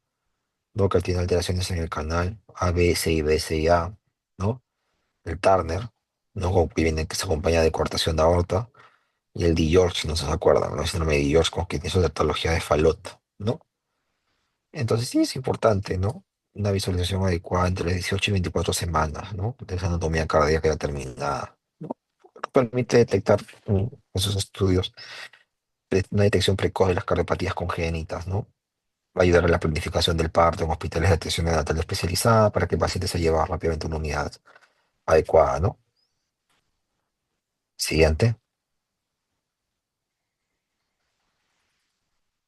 ¿no? Que tiene alteraciones en el canal A, B, C y B, C y A, ¿no? El Turner, ¿no? Que viene, que se acompaña de coartación de aorta, y el D-George, no sé si se acuerdan, ¿no? El síndrome de D-George con que tiene su patología de Fallot, ¿no? Entonces sí es importante, ¿no? Una visualización adecuada entre 18 y 24 semanas, ¿no? De esa anatomía cardíaca determinada, ¿no? Permite detectar esos estudios una detección precoz de las cardiopatías congénitas, ¿no? Va a ayudar a la planificación del parto en hospitales de atención neonatal especializada para que el paciente se lleve rápidamente a una unidad adecuada, ¿no? Siguiente.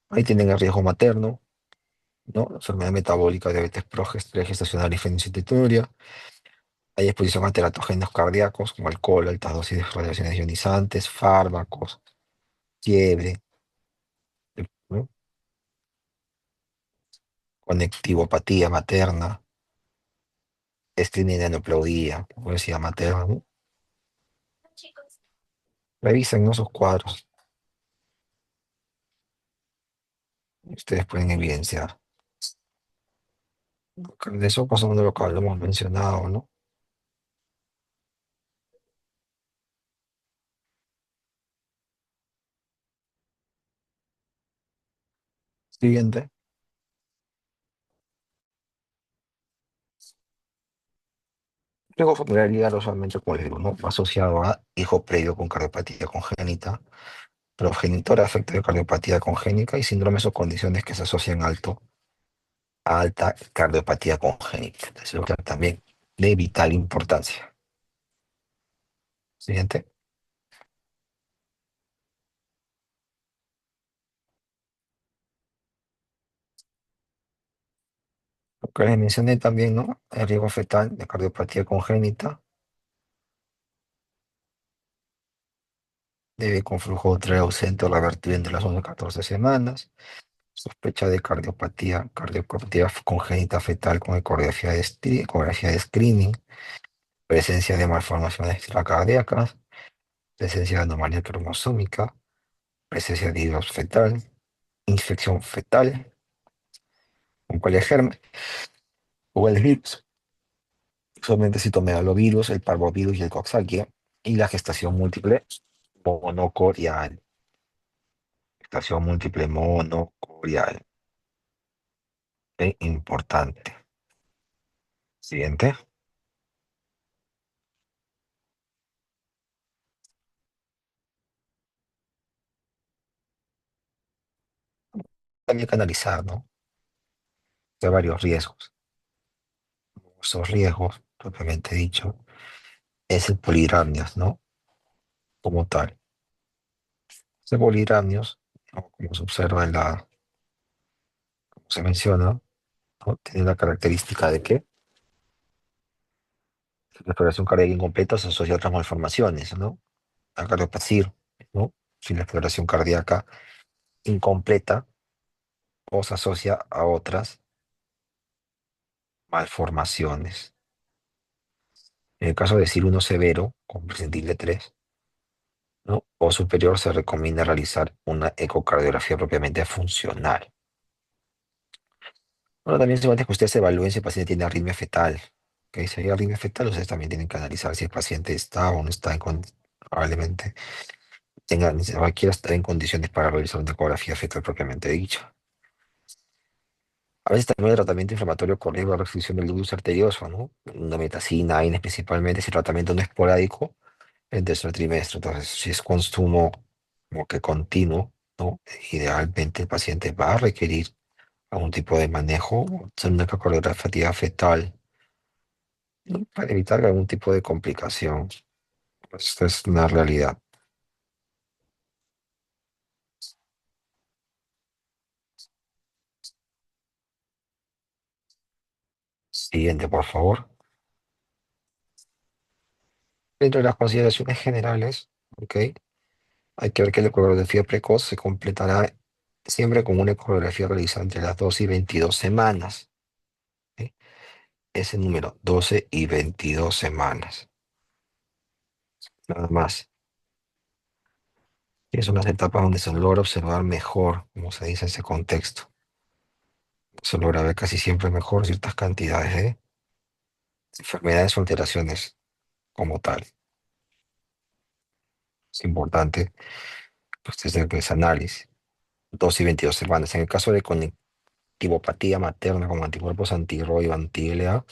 Ahí tienen el riesgo materno, ¿no? Enfermedad metabólica, diabetes progestacional y fenilcetonuria. Hay exposición a teratogénicos cardíacos como alcohol, altas dosis de radiaciones ionizantes, fármacos, fiebre, ¿no? Conectivopatía materna, estrina obesidad materna, ¿no? Revisen, ¿no? Sus cuadros. Ustedes pueden evidenciar. De eso pasamos de lo que habíamos mencionado, ¿no? Siguiente. Riesgo familiar ligar usualmente, como les digo, ¿no? Asociado a hijo previo con cardiopatía congénita, progenitora afecto de cardiopatía congénita y síndromes o condiciones que se asocian a alta cardiopatía congénita. Es lo que también de vital importancia. Siguiente. Lo que les mencioné también, ¿no? El riesgo fetal de cardiopatía congénita debe con flujo uretral ausente o revertido entre las 11 y 14 semanas. Sospecha de cardiopatía congénita fetal con ecografía de screening, presencia de malformaciones extracardíacas, presencia de anomalía cromosómica, presencia de hidros fetal, infección fetal, con cualquier germen, o el virus, solamente citomegalovirus, el parvovirus y el coxsackie, y la gestación múltiple monocorial. Gestación múltiple monocorial. Importante. Siguiente. También canalizar, ¿no? De varios riesgos. Esos riesgos, propiamente dicho, es el polidramnios, ¿no? Como tal. Ese polidramnios, ¿no? Como se observa como se menciona, ¿no? Tiene la característica de que la exploración cardíaca incompleta se asocia a otras malformaciones, ¿no? La cardiopatía, ¿no? Si la exploración cardíaca incompleta o se asocia a otras malformaciones. En el caso de uno severo, con percentil 3, ¿no? O superior, se recomienda realizar una ecocardiografía propiamente funcional. Bueno, también es importante que ustedes evalúen si el paciente tiene arritmia fetal. ¿Ok? Si hay arritmia fetal, ustedes también tienen que analizar si el paciente está o no está probablemente quiera estar en condiciones para realizar una ecografía fetal propiamente dicha. A veces también el tratamiento inflamatorio corre la restricción del luz arterioso, ¿no? Una metacina, AINES principalmente, si el tratamiento no es esporádico, el tercer trimestre. Entonces, si es consumo como que continuo, ¿no? Idealmente el paciente va a requerir algún tipo de manejo, hacer una ecocardiografía fetal, ¿no? Para evitar algún tipo de complicación. Pues esta es una realidad. Siguiente, por favor. Dentro de las consideraciones generales, ¿ok? Hay que ver que la ecografía precoz se completará siempre con una ecografía realizada entre las 12 y 22 semanas. ¿Ok? Ese número, 12 y 22 semanas. Nada más. Y son las etapas donde se logra observar mejor, como se dice en ese contexto. Se logra ver casi siempre mejor ciertas cantidades de enfermedades o alteraciones como tal. Es importante pues, hacer ese análisis. 12 y 22 semanas. En el caso de conectivopatía materna como anticuerpos anti-ROI o anti-LA,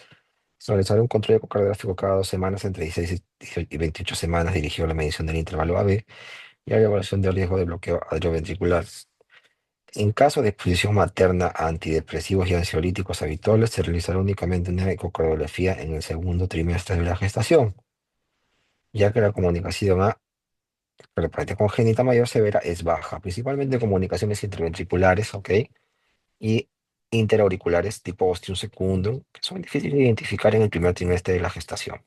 se realizará un control ecocardiográfico cada 2 semanas entre 16 y 28 semanas dirigido a la medición del intervalo AB y a la evaluación de riesgo de bloqueo atrioventricular. En caso de exposición materna a antidepresivos y ansiolíticos habituales, se realizará únicamente una ecocardiografía en el segundo trimestre de la gestación, ya que la comunicación a cardiopatía congénita mayor severa es baja, principalmente comunicaciones interventriculares, ¿ok? Y interauriculares tipo ostium secundum, que son difíciles de identificar en el primer trimestre de la gestación.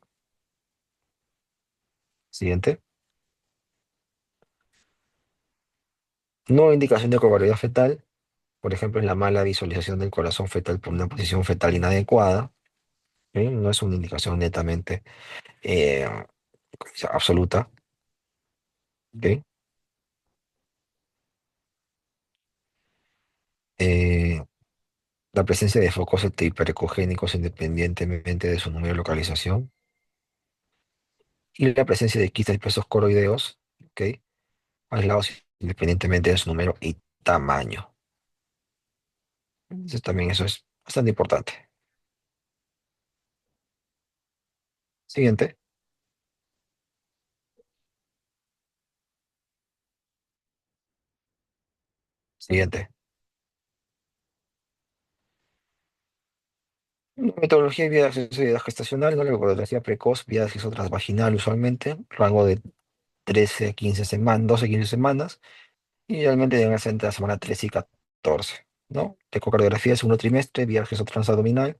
Siguiente. No indicación de cobardia fetal, por ejemplo, es la mala visualización del corazón fetal por una posición fetal inadecuada. ¿Sí? No es una indicación netamente eh, ¿cómo se llama? Absoluta. ¿Ok? Eh, la presencia de focos hiperecogénicos independientemente de su número de localización y la presencia de quistes pesos coroideos, ¿ok? Aislados independientemente de su número y tamaño. Entonces también eso es bastante importante. Siguiente, siguiente. Metodología y vía de acceso a edad gestacional, ¿no? La ecografía precoz, vía de acceso transvaginal usualmente, rango de 13 a 15 semanas, 12 a 15 semanas, y realmente deben ser entre la semana 13 y 14, ¿no? Ecocardiografía, segundo trimestre, vía de acceso transabdominal,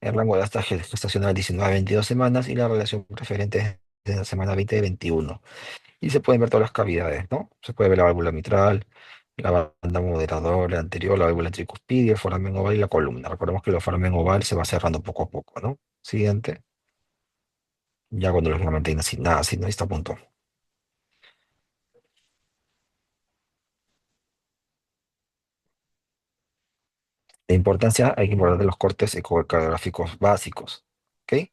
el rango de hasta gestacional 19 a 22 semanas, y la relación preferente es de la semana 20 a 21. Y se pueden ver todas las cavidades, ¿no? Se puede ver la válvula mitral, la banda moderadora anterior, la válvula tricuspidia, el foramen oval y la columna. Recordemos que el foramen oval se va cerrando poco a poco, ¿no? Siguiente, ya cuando los ligamentinos sin nada, sin no está a punto. La importancia, hay que importante los cortes ecocardiográficos básicos, ¿ok?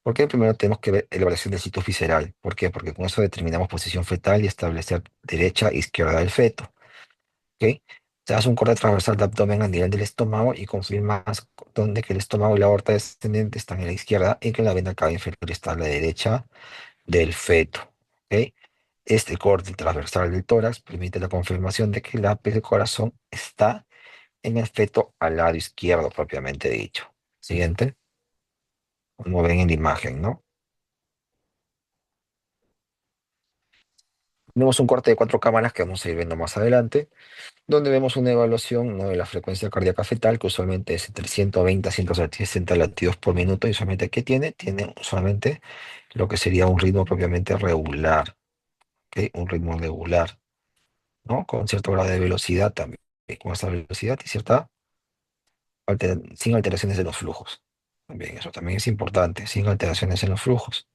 Porque primero tenemos que ver la evaluación del sitio visceral. ¿Por qué? Porque con eso determinamos posición fetal y establecer derecha e izquierda del feto. ¿Ok? Se hace un corte transversal de abdomen a nivel del estómago y confirmas donde que el estómago y la aorta descendente están en la izquierda y que la vena cava inferior está a la derecha del feto. ¿Ok? Este corte transversal del tórax permite la confirmación de que el lápiz del corazón está en el feto al lado izquierdo, propiamente dicho. Siguiente, como ven en la imagen, ¿no? Tenemos un corte de cuatro cámaras que vamos a ir viendo más adelante, donde vemos una evaluación, ¿no? De la frecuencia cardíaca fetal, que usualmente es entre 120 a 160 latidos por minuto, y usualmente ¿qué tiene? Tiene usualmente lo que sería un ritmo propiamente regular, ¿ok? Un ritmo regular, ¿no? Con cierto grado de velocidad también, con esta velocidad y cierta, sin alteraciones en los flujos. También, eso también es importante, sin alteraciones en los flujos.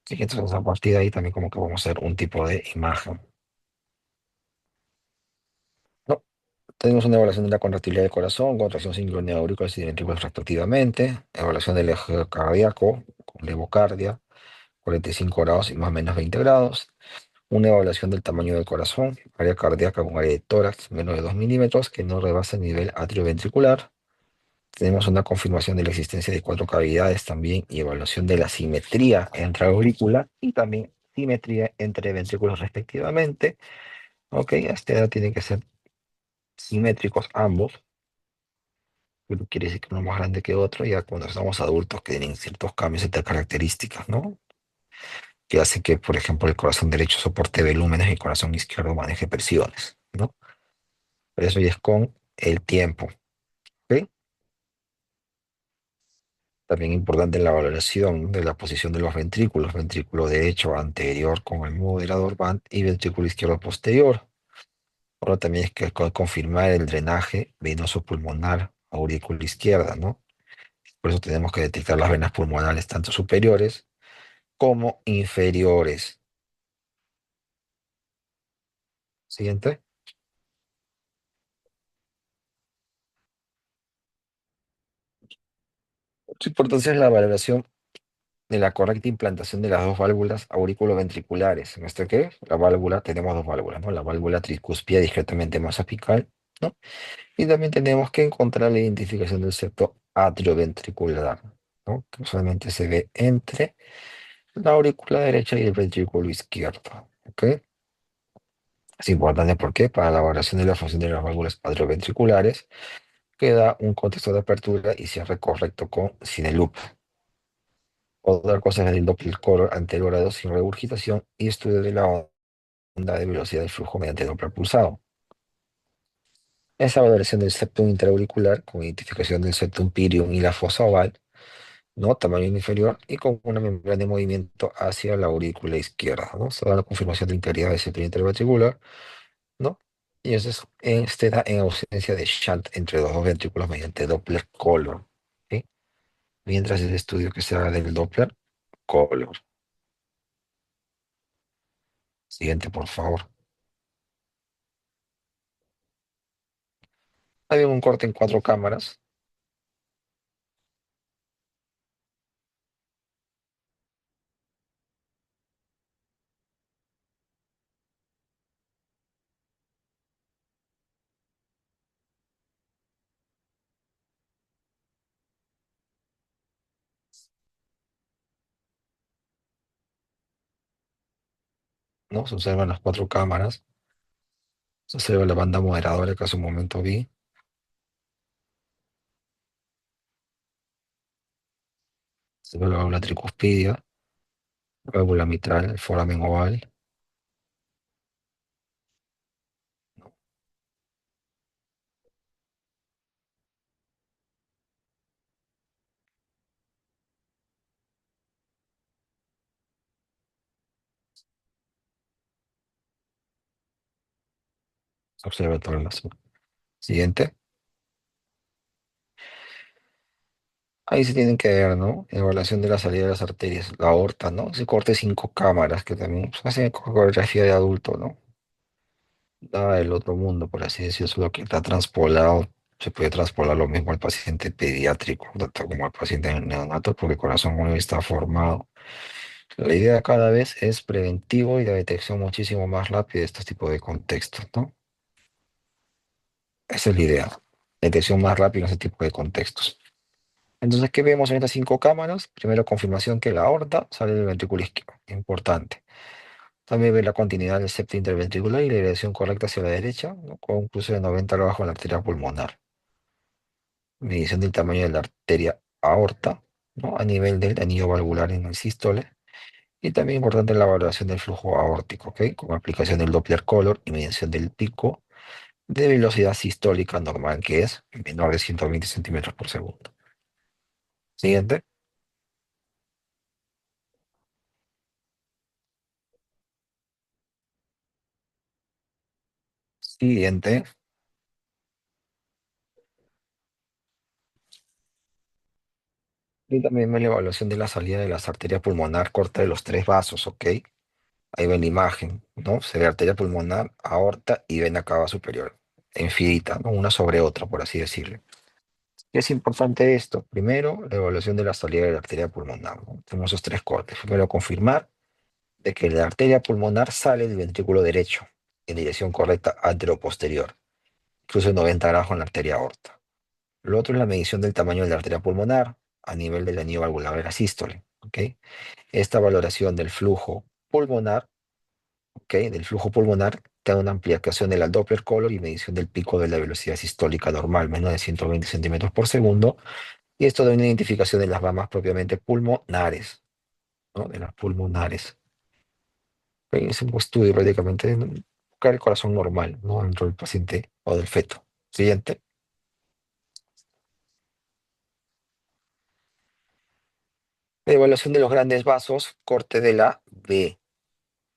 Así que entonces a partir de ahí también como que vamos a hacer un tipo de imagen, ¿no? Tenemos una evaluación de la contractilidad del corazón, contracción sincronía auriculares y ventrículos respectivamente, evaluación del eje cardíaco con levocardia, 45 grados y más o menos 20 grados, una evaluación del tamaño del corazón, área cardíaca con área de tórax menos de 2 milímetros que no rebasa el nivel atrioventricular. Tenemos una confirmación de la existencia de cuatro cavidades también y evaluación de la simetría entre aurícula y también simetría entre ventrículos respectivamente. Ok, a esta edad tienen que ser simétricos ambos, pero quiere decir que uno más grande que otro, ya cuando somos adultos que tienen ciertos cambios, ciertas características, ¿no? Que hacen que, por ejemplo, el corazón derecho soporte volúmenes y el corazón izquierdo maneje presiones, ¿no? Pero eso ya es con el tiempo, ¿ok? También importante la valoración de la posición de los ventrículos, ventrículo derecho anterior con el moderador band y ventrículo izquierdo posterior. Ahora también es que confirmar el drenaje venoso pulmonar aurícula izquierda, ¿no? Por eso tenemos que detectar las venas pulmonares tanto superiores como inferiores. Siguiente. Su importancia es la valoración de la correcta implantación de las dos válvulas auriculoventriculares. ¿En este qué? La válvula, tenemos dos válvulas, ¿no? La válvula tricuspida discretamente más apical, ¿no? Y también tenemos que encontrar la identificación del septo atrioventricular, ¿no? Que usualmente se ve entre la aurícula derecha y el ventrículo izquierdo, ¿ok? Es importante porque para la valoración de la función de las válvulas atrioventriculares queda un contexto de apertura y cierre correcto con Cineloop. Otra cosa es el Doppler color anterior a 2 sin regurgitación y estudio de la onda de velocidad del flujo mediante Doppler pulsado. Esa valoración del septum intraauricular con identificación del septum pirium y la fosa oval, ¿no? Tamaño inferior y con una membrana de movimiento hacia la aurícula izquierda, ¿no? Se da la confirmación de integridad del septum interventricular, ¿no? Y eso es, este da en ausencia de shunt entre los dos ventrículos mediante Doppler color, ¿sí? Mientras el estudio que se haga del Doppler color. Siguiente, por favor. Hay un corte en cuatro cámaras, ¿no? Se observan las cuatro cámaras, se observa la banda moderadora que hace un momento vi, se ve la válvula tricuspidia, la válvula mitral, el foramen oval, ¿no? Se observa todas las. Siguiente. Ahí se tienen que ver, ¿no? Evaluación de la salida de las arterias, la aorta, ¿no? Se corte cinco cámaras, que también pues, hace ecografía de adulto, ¿no? Nada del otro mundo, por así decirlo, solo que está transpolado, se puede traspolar lo mismo al paciente pediátrico, tanto como al paciente neonato, porque el corazón no está formado. La idea cada vez es preventivo y la detección muchísimo más rápida de estos tipos de contextos, ¿no? Esa es la idea, detección más rápida en ese tipo de contextos. Entonces, ¿qué vemos en estas cinco cámaras? Primero, confirmación que la aorta sale del ventrículo izquierdo, importante. También ve la continuidad del septo interventricular y la dirección correcta hacia la derecha, ¿no? Con un cruce de 90 grados con la arteria pulmonar. Medición del tamaño de la arteria aorta, ¿no? A nivel del anillo valvular en el sístole. Y también importante la valoración del flujo aórtico, ¿ok? Con aplicación del Doppler color y medición del pico de velocidad sistólica normal, que es menor de 120 centímetros por segundo. Siguiente. Siguiente. Y también ve la evaluación de la salida de las arterias pulmonar corta de los tres vasos, ¿ok? Ahí ven la imagen, ¿no? Se ve arteria pulmonar, aorta y vena cava superior, en filita, ¿no? Una sobre otra, por así decirlo. ¿Qué es importante esto? Primero, la evaluación de la salida de la arteria pulmonar, ¿no? Tenemos esos tres cortes. Primero, confirmar de que la arteria pulmonar sale del ventrículo derecho en dirección correcta anteroposterior, incluso en 90 grados con la arteria aorta. Lo otro es la medición del tamaño de la arteria pulmonar a nivel del anillo valvular de la sístole, ¿ok? Esta valoración del flujo pulmonar, ¿ok? Del flujo pulmonar te da una ampliación del Doppler color y medición del pico de la velocidad sistólica normal, menos de 120 centímetros por segundo, y esto da una identificación de las ramas propiamente pulmonares, ¿no? De las pulmonares. Es un estudio prácticamente de buscar el corazón normal, ¿no? Dentro del paciente o del feto. Siguiente. Evaluación de los grandes vasos, corte de la B.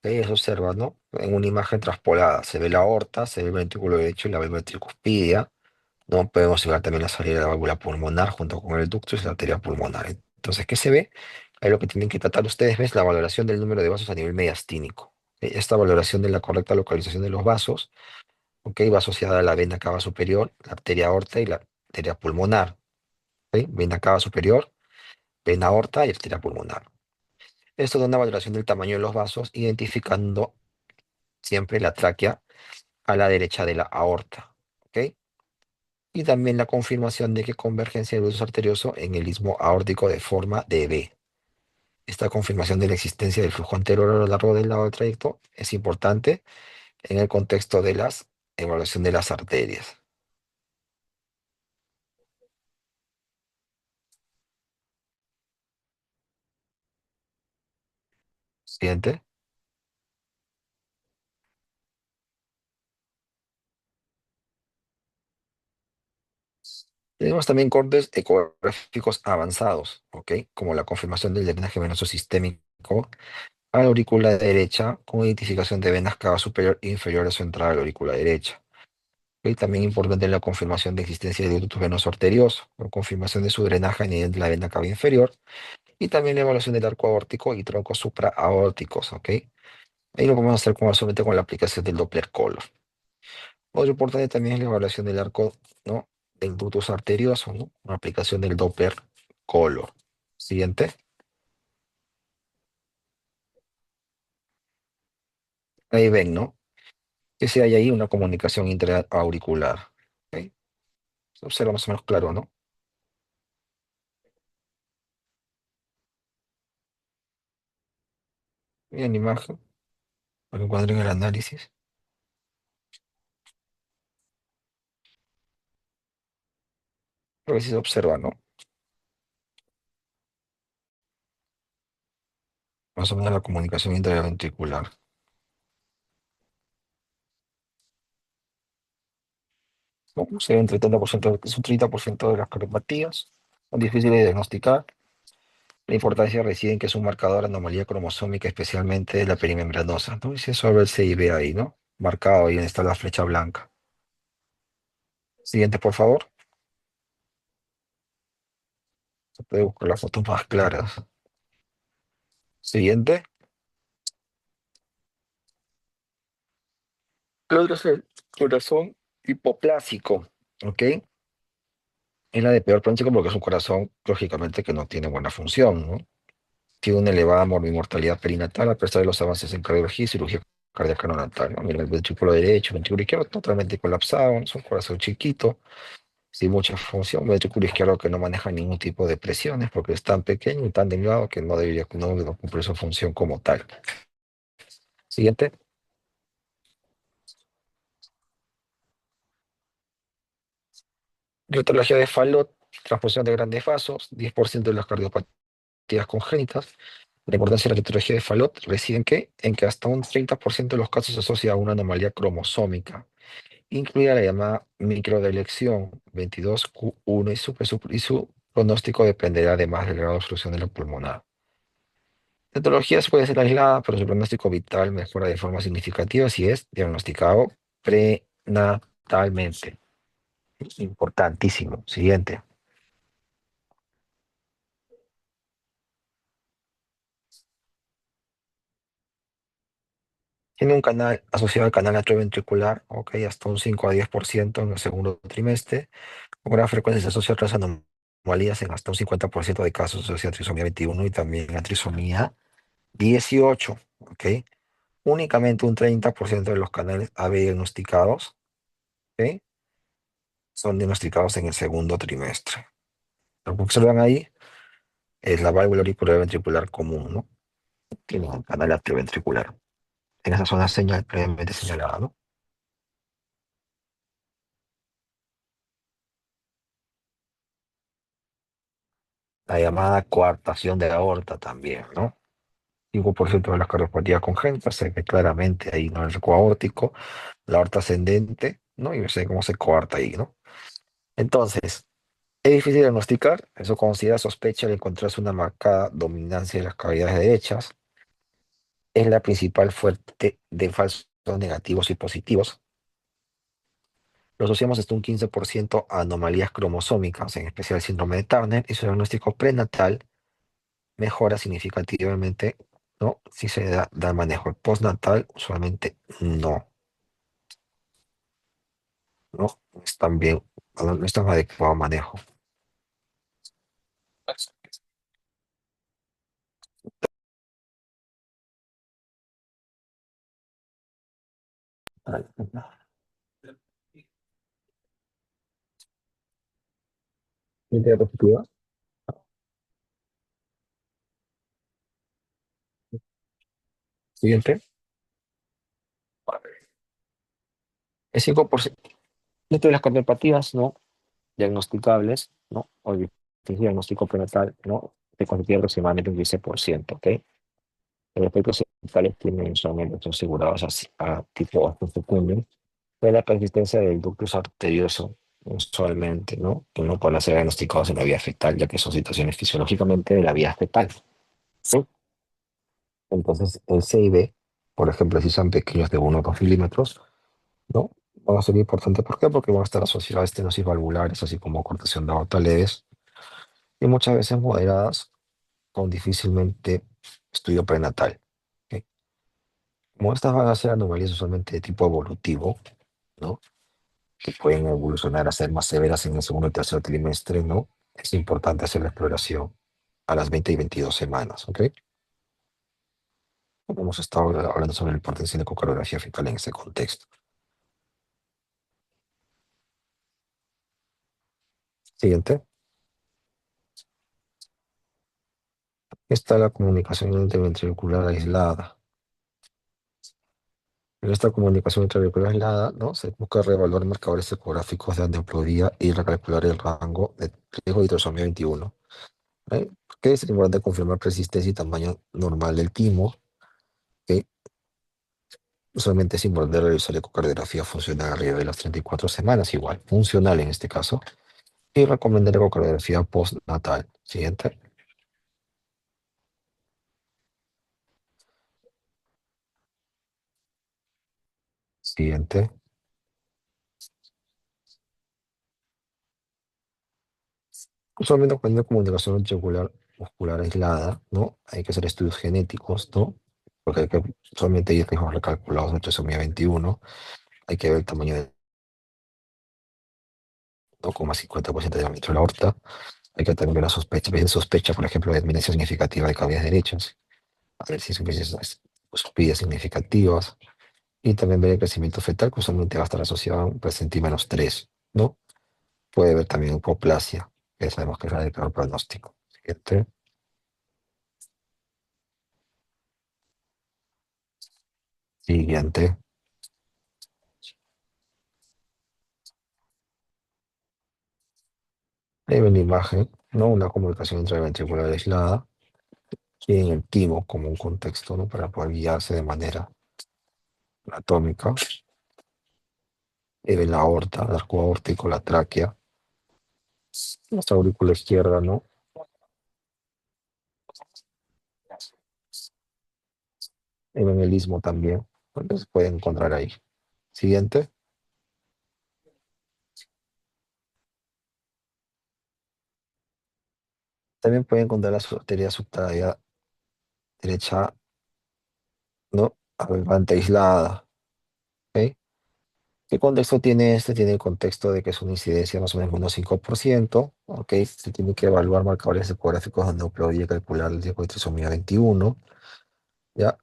Ahí se observa, ¿no? En una imagen traspolada. Se ve la aorta, se ve el ventrículo derecho y la válvula tricuspidia, ¿no? Podemos ver también la salida de la válvula pulmonar junto con el ducto y la arteria pulmonar. Entonces, ¿qué se ve? Ahí lo que tienen que tratar ustedes es la valoración del número de vasos a nivel mediastínico. Esta valoración de la correcta localización de los vasos, ¿ok? Va asociada a la vena cava superior, la arteria aorta y la arteria pulmonar. ¿Ok? Vena cava superior, vena aorta y arteria pulmonar. Esto da una valoración del tamaño de los vasos, identificando siempre la tráquea a la derecha de la aorta. ¿Ok? Y también la confirmación de que convergencia del hueso arterioso en el istmo aórtico de forma de V. Esta confirmación de la existencia del flujo anterior a lo largo del lado del trayecto es importante en el contexto de la evaluación de las arterias. Siguiente. Tenemos también cortes ecográficos avanzados, ¿ok? Como la confirmación del drenaje venoso sistémico a la aurícula derecha con identificación de venas cava superior e inferior a su entrada a la aurícula derecha. ¿Ok? También importante la confirmación de existencia de ductus venoso arterioso, con confirmación de su drenaje a nivel de la vena cava inferior, y también la evaluación del arco aórtico y troncos supraaórticos, ¿ok? Ahí lo vamos a hacer solamente con la aplicación del Doppler Color. Otro importante también es la evaluación del arco, ¿no? Del ductus arterioso, ¿no? Una aplicación del Doppler Color. Siguiente. Ahí ven, ¿no? Que si hay ahí una comunicación intraauricular. ¿Ok? Se observa más o menos claro, ¿no? Bien, imagen, para que encuadren el análisis. Creo que sí se observa, ¿no? Más o menos la comunicación intraventricular. ¿No? Se ve entre 30%, es un 30% de las cardiopatías. Son difíciles de diagnosticar. La importancia reside en que es un marcador de anomalía cromosómica, especialmente de la perimembranosa, ¿no? Y si eso se ve ahí, ¿no? Marcado ahí donde está la flecha blanca. Siguiente, por favor. Se puede buscar las fotos más claras. Siguiente. El otro es el corazón hipoplásico, ¿ok? Es la de peor pronóstico porque es un corazón, lógicamente, que no tiene buena función, ¿no? Tiene una elevada mortalidad perinatal a pesar de los avances en cardiología y cirugía cardíaca neonatal, ¿no? Mira, el ventrículo derecho, el ventrículo izquierdo totalmente colapsado, es un corazón chiquito, sin mucha función, ventrículo izquierdo que no maneja ningún tipo de presiones porque es tan pequeño y tan delgado que no cumplir su función como tal. Siguiente. Radiología de Fallot, transfusión de grandes vasos, 10% de las cardiopatías congénitas. La importancia de la etiología de Fallot reside en que hasta un 30% de los casos se asocia a una anomalía cromosómica, incluida la llamada microdelección 22q1 y su pronóstico dependerá además del grado de obstrucción de la pulmonar. La etiología puede ser aislada, pero su pronóstico vital mejora de forma significativa si es diagnosticado prenatalmente. Importantísimo. Siguiente. Tiene un canal asociado al canal atrioventricular, ok, hasta un 5 a 10% en el segundo trimestre. Con gran frecuencia se asocia a otras anomalías en hasta un 50% de casos, asocia a trisomía 21 y también a trisomía 18, ok. Únicamente un 30% de los canales AB diagnosticados, ok, son diagnosticados en el segundo trimestre. Lo que observan ahí es la válvula auricular ventricular común, ¿no? Tiene un canal atrioventricular en esa zona previamente señalada, ¿no? La llamada coartación de la aorta también, ¿no? 5% de las cardiopatías congénitas se ve claramente ahí, ¿no? El arco aórtico, la aorta ascendente, ¿no? Y sé cómo se coarta ahí, ¿no? Entonces, es difícil diagnosticar, eso considera sospecha al encontrarse una marcada dominancia de las cavidades derechas, es la principal fuente de falsos negativos y positivos. Lo asociamos hasta un 15% a anomalías cromosómicas, en especial el síndrome de Turner, y su diagnóstico prenatal mejora significativamente, ¿no? Si se da manejo postnatal, usualmente no, ¿no? No es tan bien, no es tan adecuado manejo. ¿Siguiente diapositiva? Siguiente. El 5% de las cardiopatías no diagnosticables, ¿no? O el diagnóstico prenatal, ¿no? Se constituye aproximadamente un 15%, ¿ok? Los efectos secundarios tienen solamente son asegurados a tipo secundario de la persistencia del ductus arterioso. usualmente, ¿no? Que no pueden ser diagnosticados en la vía fetal, ya que son situaciones fisiológicamente de la vía fetal. ¿Sí? Entonces, el CIB, por ejemplo, si son pequeños de 1 o 2 milímetros, ¿no? Van a ser importantes. ¿Por qué? Porque van a estar asociadas a estenosis valvulares, así como cortación de aorta leves, y muchas veces moderadas con difícilmente estudio prenatal. ¿Ok? Como estas van a ser anomalías usualmente de tipo evolutivo, ¿no? Que pueden evolucionar a ser más severas en el segundo y tercer trimestre, ¿no? Es importante hacer la exploración a las 20 y 22 semanas, ¿ok? Hemos estado hablando sobre la importancia de la ecocardiografía fetal en este contexto. Siguiente. Está la comunicación interventricular aislada. En esta comunicación interventricular aislada, ¿no? Se busca reevaluar marcadores ecográficos de androplodía y recalcular el rango de riesgo de trasomía 21. ¿Eh? Que es importante confirmar persistencia y tamaño normal del timo. Que usualmente es importante realizar ecocardiografía funcional arriba de las 34 semanas, igual, funcional en este caso. Y recomendar ecocardiografía postnatal. Siguiente. Siguiente. Usualmente cuando hay comunicación ventricular muscular aislada, ¿no? Hay que hacer estudios genéticos, ¿no? Porque usualmente hay riesgos recalculados de trisomía 21. Hay que ver el tamaño de 2,50% de diámetro de la aorta. Hay que también ver la sospecha, ver sospecha, por ejemplo, de admisión significativa de cavidades derechas. A ver si son suspiras significativas. Y también ver el crecimiento fetal, que usualmente va a estar asociado a un presentí -3, ¿no? Puede haber también hipoplasia, que sabemos que es la de peor pronóstico. Siguiente. Siguiente. Ahí ven la imagen, ¿no? Una comunicación intraventricular aislada y en el timo como un contexto, ¿no? Para poder guiarse de manera anatómica. Ahí ven la aorta, el arco aórtico, la tráquea, nuestra aurícula izquierda, ¿no? Ahí ven el istmo también. Entonces pueden encontrar ahí. Siguiente. También pueden encontrar la arteria subclavia derecha, ¿no? Aberrante aislada. ¿Ok? ¿Qué contexto tiene este? Tiene el contexto de que es una incidencia más o menos menos 5%, ¿ok? Se tiene que evaluar marcadores ecográficos donde y calcular el riesgo de trisomía 21, ¿ya?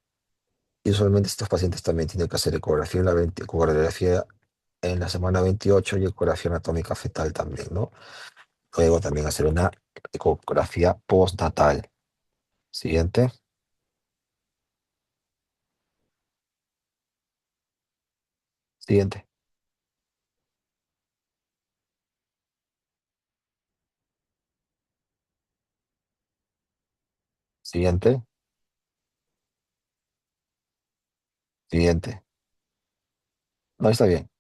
Y usualmente estos pacientes también tienen que hacer ecografía ecografía en la semana 28 y ecografía anatómica fetal también, ¿no? Luego también hacer una ecografía postnatal. Siguiente, siguiente, siguiente, siguiente. No, está bien.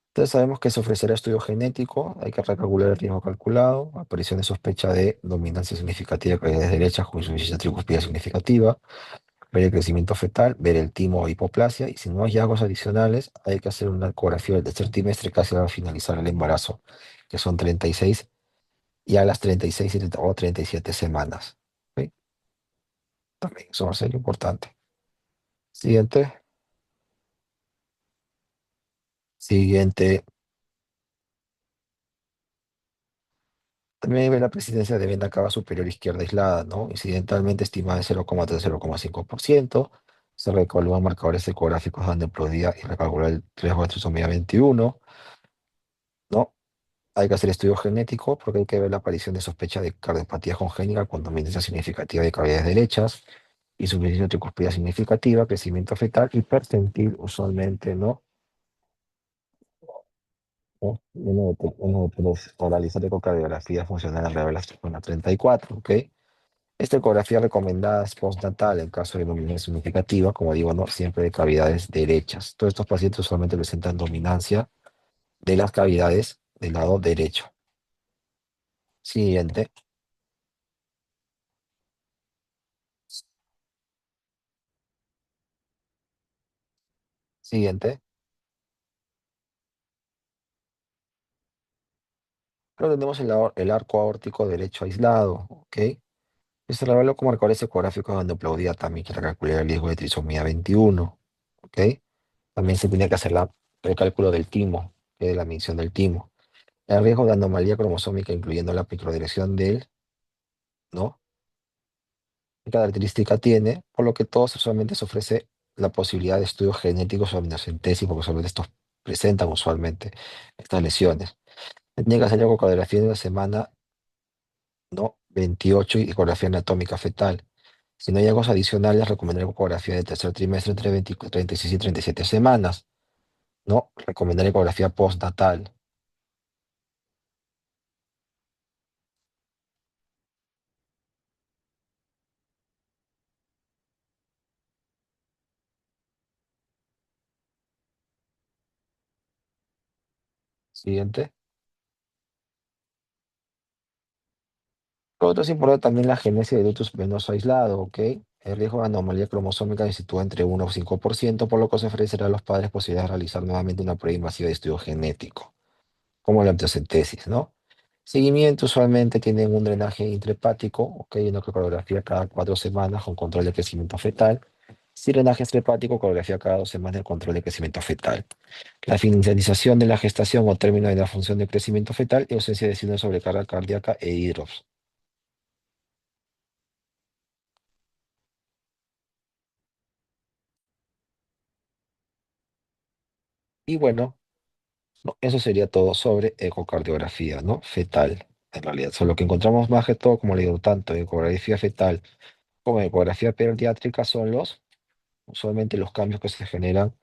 Entonces sabemos que se ofrecerá estudio genético, hay que recalcular el riesgo calculado, aparición de sospecha de dominancia significativa de cavidades derechas con insuficiencia tricuspida significativa, ver el crecimiento fetal, ver el timo o hipoplasia, y si no hay hallazgos adicionales, hay que hacer una ecografía del tercer trimestre casi al finalizar el embarazo, que son 36, y a las 36 o 37 semanas. ¿Ok? También eso va a ser importante. Siguiente, siguiente. También hay la presidencia de vena cava superior izquierda aislada, ¿no? Incidentalmente estimada en 0,3-0,5%. Se recalculan marcadores ecográficos de androplodía y recalcular el riesgo de trisomía 21, ¿no? Hay que hacer estudio genético porque hay que ver la aparición de sospecha de cardiopatía congénita con dominancia significativa de cavidades derechas, insuficiencia tricuspida significativa, crecimiento fetal y percentil usualmente, ¿no? Uno de realizar ecocardiografía funcional alrededor de las 34, ¿ok? Esta ecografía recomendada es postnatal en caso de dominancia significativa, como digo, no siempre de cavidades derechas. Todos estos pacientes usualmente presentan dominancia de las cavidades del lado derecho. Siguiente, siguiente. Luego tenemos el arco aórtico derecho aislado, ¿ok? Este revelo como marcadores ecográficos donde aplaudía también para calcular el riesgo de trisomía 21, ¿ok? También se tiene que hacer el cálculo del timo, de la medición del timo. El riesgo de anomalía cromosómica, incluyendo la microdirección del, ¿no? ¿Qué característica tiene? Por lo que todo usualmente se ofrece la posibilidad de estudios genéticos o amniocentesis, porque usualmente estos presentan usualmente estas lesiones. Se tiene que hacer la ecografía en la semana, ¿no? 28 y ecografía anatómica fetal. Si no hay hallazgos adicionales, recomendar ecografía del tercer trimestre entre 36 y 37 semanas, ¿no? Recomendar ecografía postnatal. Siguiente. Otro es importante también la genesia de ductus venoso aislado, ¿ok? El riesgo de anomalía cromosómica se sitúa entre 1 o 5%, por lo que se ofrecerá a los padres posibilidad de realizar nuevamente una prueba invasiva de estudio genético, como la amniocentesis, ¿no? Seguimiento usualmente tienen un drenaje intrahepático, ¿ok? Una ecografía cada 4 semanas con control de crecimiento fetal. Si drenaje extrahepático, ecografía cada 2 semanas de control de crecimiento fetal. La finalización de la gestación o término de la función de crecimiento fetal y ausencia de signos de sobrecarga cardíaca e hidrops. Y bueno, no, eso sería todo sobre ecocardiografía, ¿no? Fetal, en realidad. Solo que encontramos más que todo, como le digo, tanto en ecografía fetal como en ecografía pediátrica son usualmente los cambios que se generan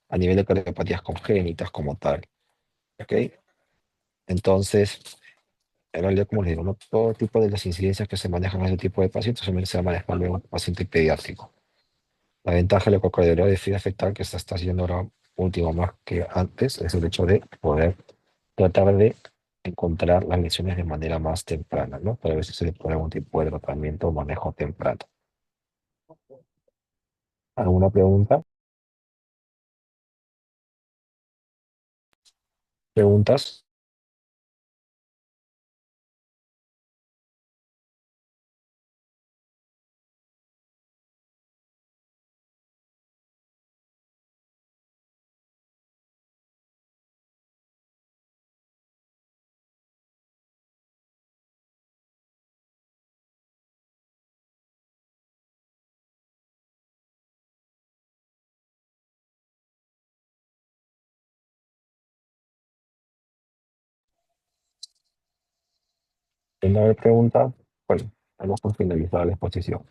a nivel de cardiopatías congénitas como tal, ¿ok? Entonces, en realidad, como les digo, no todo tipo de las incidencias que se manejan en ese tipo de pacientes solamente se va a manejar en un paciente pediátrico. La ventaja de la ecocardiografía fetal que se está haciendo ahora último más que antes es el hecho de poder tratar de encontrar las lesiones de manera más temprana, ¿no? Para ver si se le pone algún tipo de tratamiento o manejo temprano. ¿Alguna pregunta? ¿Preguntas? Si no hay preguntas, bueno, vamos por finalizar la exposición.